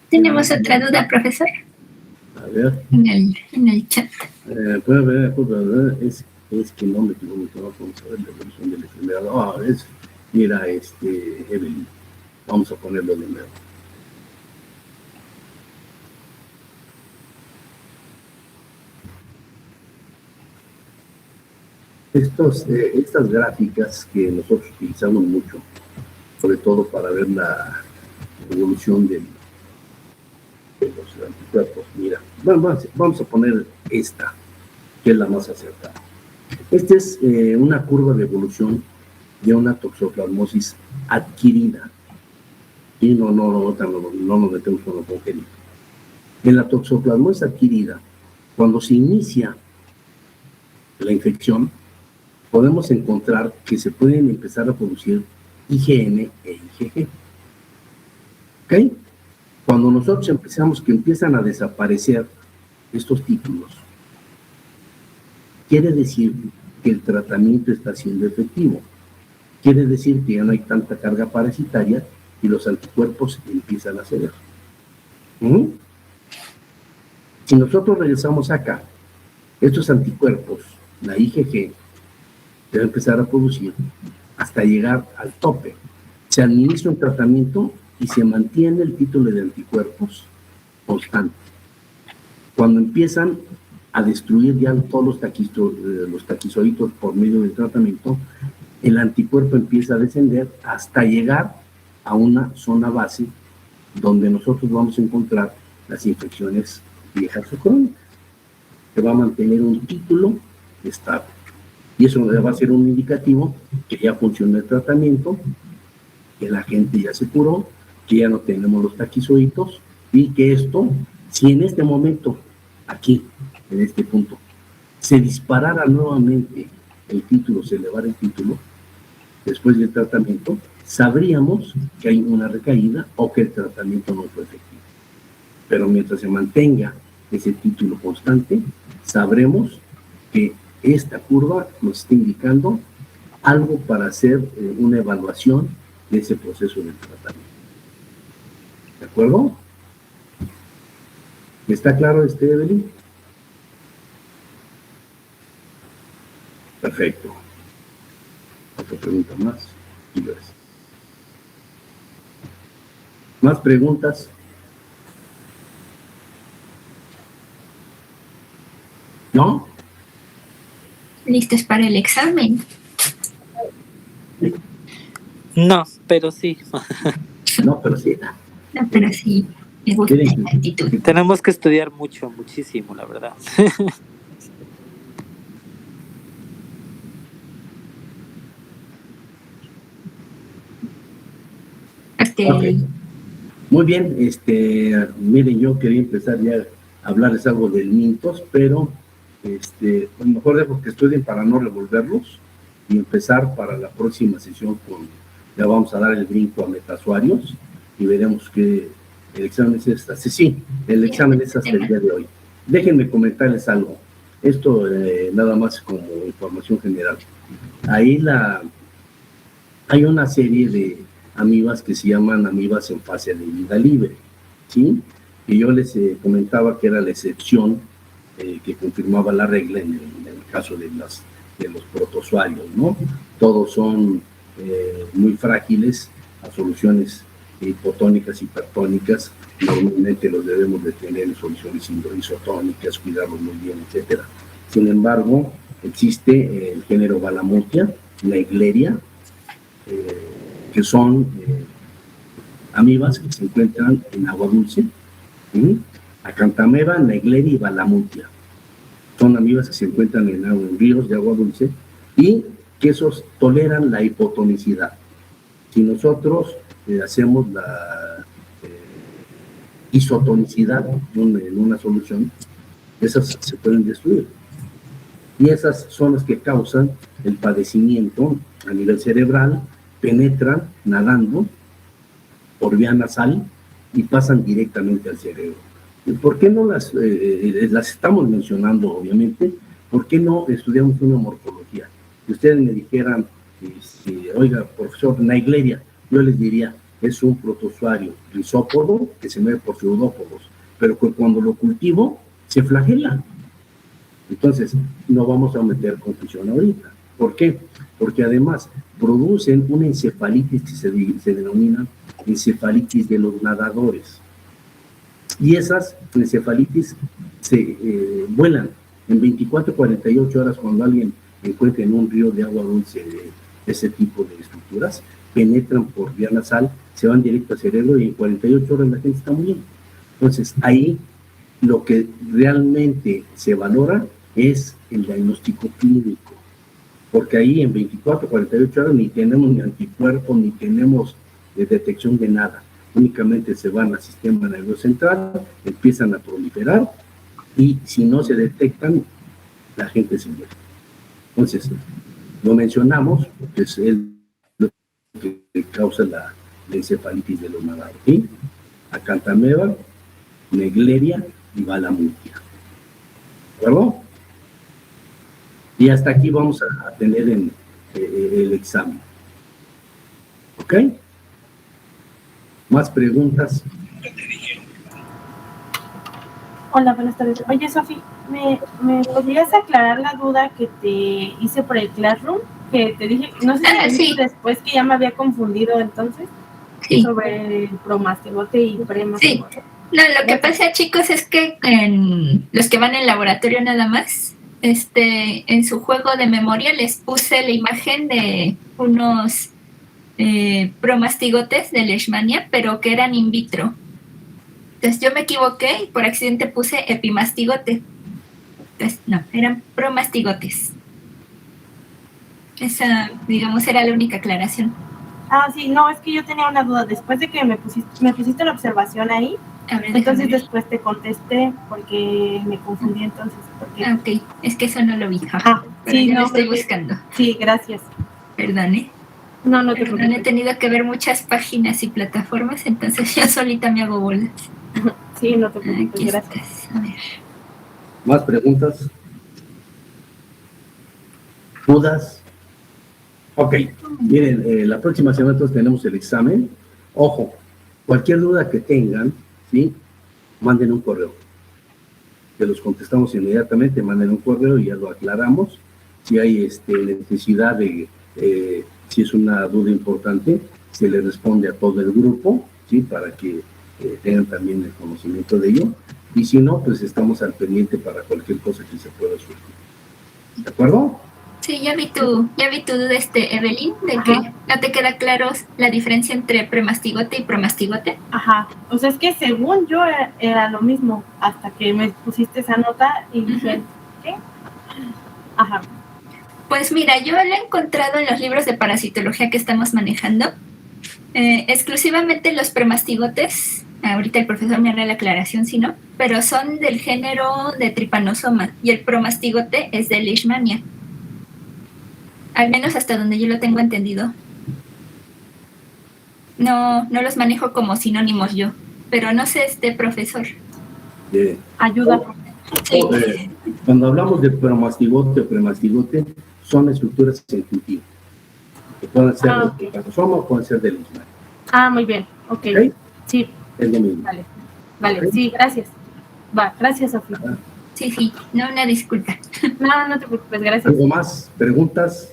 B: Tenemos otra duda, profesor.
A: A ver. ver.
B: En el chat.
A: Puede ver, es que no me equivoco, vamos a ver la evolución de la enfermedad. Mira, Evelyn, vamos a ponerlo de nuevo. Estas gráficas que nosotros utilizamos mucho, sobre todo para ver la evolución de los anticuerpos. Mira, vamos a poner esta, que es la más acertada. Esta es una curva de evolución de una toxoplasmosis adquirida. Y no nos metemos con lo congénito. En la toxoplasmosis adquirida, cuando se inicia la infección, podemos encontrar que se pueden empezar a producir IgM e IgG. ¿Ok? Cuando nosotros empezamos que empiezan a desaparecer estos títulos, quiere decir que el tratamiento está siendo efectivo. Quiere decir que ya no hay tanta carga parasitaria y los anticuerpos empiezan a ceder. Si nosotros regresamos acá, estos anticuerpos, la IgG, debe empezar a producir hasta llegar al tope. Se administra un tratamiento y se mantiene el título de anticuerpos constante. Cuando empiezan a destruir ya todos los taquizoitos por medio del tratamiento, el anticuerpo empieza a descender hasta llegar a una zona base donde nosotros vamos a encontrar las infecciones viejas o crónicas, que va a mantener un título estable. Y eso va a ser un indicativo que ya funciona el tratamiento, que la gente ya se curó, que ya no tenemos los taquizoitos, y que esto, si en este momento, aquí, en este punto, se disparara nuevamente el título, se elevara el título, después del tratamiento, sabríamos que hay una recaída o que el tratamiento no fue efectivo. Pero mientras se mantenga ese título constante, sabremos que esta curva nos está indicando algo para hacer una evaluación de ese proceso de tratamiento. ¿De acuerdo? ¿Está claro Evelyn? Perfecto. Otra pregunta más. Y gracias. ¿Más preguntas? ¿No?
B: ¿Listos para el examen?
D: No, pero sí.
A: No, pero sí.
B: No, pero sí, me gusta la actitud.
D: Tenemos que estudiar muchísimo, la verdad.
A: Okay. Muy bien, miren, yo quería empezar ya a hablarles algo del Mintos, pero pues mejor dejo que estudien para no revolverlos y empezar para la próxima sesión ya vamos a dar el brinco a metasuarios y veremos que el examen es hasta, sí, el examen es hasta el día de hoy. Déjenme comentarles algo, esto nada más como información general. Ahí hay una serie de amibas que se llaman amibas en fase de vida libre, ¿sí? Y yo les comentaba que era la excepción que confirmaba la regla en el caso de los protozoarios, ¿no? Todos son muy frágiles a soluciones hipotónicas, hipertónicas, normalmente los debemos de tener en soluciones isotónicas, cuidarlos muy bien, etcétera. Sin embargo, existe el género Balamutia, Naegleria, que son amibas que se encuentran en agua dulce, Acanthameba, Naegleria y Balamutia. Son amibas que se encuentran en ríos de agua dulce y que esos toleran la hipotonicidad. Si nosotros hacemos la isotonicidad en una solución, esas se pueden destruir. Y esas son las que causan el padecimiento a nivel cerebral, penetran nadando por vía nasal y pasan directamente al cerebro. ¿Por qué no las estamos mencionando, obviamente? ¿Por qué no estudiamos una morfología? Si ustedes me dijeran, oiga, profesor, Naegleria, yo les diría, es un protozoario rizópodo que se mueve por pseudópodos, pero que cuando lo cultivo se flagelan. Entonces, no vamos a meter confusión ahorita. ¿Por qué? Porque además producen una encefalitis que se denomina encefalitis de los nadadores. Y esas encefalitis se vuelan en 24, 48 horas cuando alguien encuentra en un río de agua dulce de ese tipo de estructuras, penetran por vía nasal, se van directo al cerebro y en 48 horas la gente está muriendo. Entonces, ahí lo que realmente se valora es el diagnóstico clínico, porque ahí en 24, 48 horas ni tenemos ni anticuerpos, ni tenemos detección de nada. Únicamente se van al sistema nervioso central, empiezan a proliferar y si no se detectan, la gente se muere. Entonces, lo mencionamos porque es lo que causa la encefalitis de los nadadores, ¿sí? Acantameba, Naegleria y Balamutia. ¿De acuerdo? Y hasta aquí vamos a tener el examen. ¿Ok? ¿Más preguntas?
E: Hola, buenas tardes. Oye, Sofi, ¿me podrías aclarar la duda que te hice por el Classroom? Que te dije, no sé si
B: sí.
E: después que ya me había confundido entonces,
B: Sí.
E: sobre el promastigote y premastigote.
B: Sí. No, lo que pasa, chicos, es que los que van en laboratorio nada más, en su juego de memoria les puse la imagen de unos promastigotes de Leishmania, pero que eran in vitro. Entonces yo me equivoqué y por accidente puse epimastigote. Entonces, no, eran promastigotes. Esa, digamos, era la única aclaración.
E: Ah, sí, no, es que yo tenía una duda. Después de que me pusiste la observación ahí,
B: A ver,
E: entonces
B: déjame ver.
E: después te contesté porque me confundí entonces. Porque...
B: Ah, ok, es que eso no lo vi.
E: Pero
B: sí,
E: ya
B: no,
E: lo
B: estoy
E: porque...
B: buscando.
E: Sí, gracias.
B: Perdón,
E: No, no te
B: Perdón,
E: preocupes.
B: he tenido que ver muchas páginas y plataformas, entonces yo solita me hago bolas.
E: Sí, no te preocupes,
B: Aquí
E: gracias.
B: estás. A ver.
A: ¿Más preguntas? ¿Dudas? Ok, miren, la próxima semana todos tenemos el examen. Ojo, cualquier duda que tengan, ¿sí? Manden un correo. Que los contestamos inmediatamente, manden un correo y ya lo aclaramos. Si hay necesidad de, si es una duda importante, se le responde a todo el grupo, ¿sí? Para que tengan también el conocimiento de ello. Y si no, pues estamos al pendiente para cualquier cosa que se pueda surgir. ¿De acuerdo?
B: Sí, ya vi tu duda, Evelyn, de que no te queda claro la diferencia entre premastigote y promastigote.
E: Ajá, o sea, es que según yo era lo mismo, hasta que me pusiste esa nota y dije, ¿qué? Ajá.
B: Pues mira, yo lo he encontrado en los libros de parasitología que estamos manejando. Exclusivamente los premastigotes, ahorita el profesor me hará la aclaración si no, pero son del género de Trypanosoma y el promastigote es de Leishmania. Al menos hasta donde yo lo tengo entendido. No los manejo como sinónimos yo, pero no sé, profesor.
E: Ayuda.
B: Sí.
A: Cuando hablamos de promastigote o premastigote, son estructuras en cultivo. Que pueden ser de Trypanosoma o pueden ser de Leishmania.
E: Ah, muy bien, ok. Sí.
A: Es lo mismo.
E: Vale, okay. Sí, gracias. Gracias, Sofía.
B: Sí, no, una disculpa.
E: No te preocupes, gracias.
A: ¿Algo más? ¿Preguntas?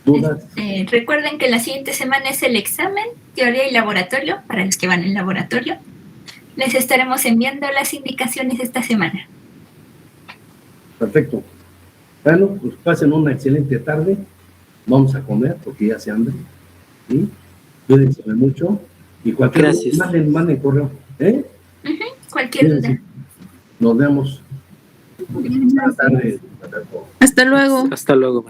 A: ¿Dudas?
B: Recuerden que la siguiente semana es el examen, teoría y laboratorio, para los que van en laboratorio. Les estaremos enviando las indicaciones esta semana.
A: Perfecto. Bueno, pues pasen una excelente tarde. Vamos a comer porque ya se hambre. ¿Sí? Cuídense mucho. Y cualquier duda, manden correo.
B: Cualquier duda.
A: Nos vemos. Buenas tardes.
C: Hasta luego.
D: Hasta luego.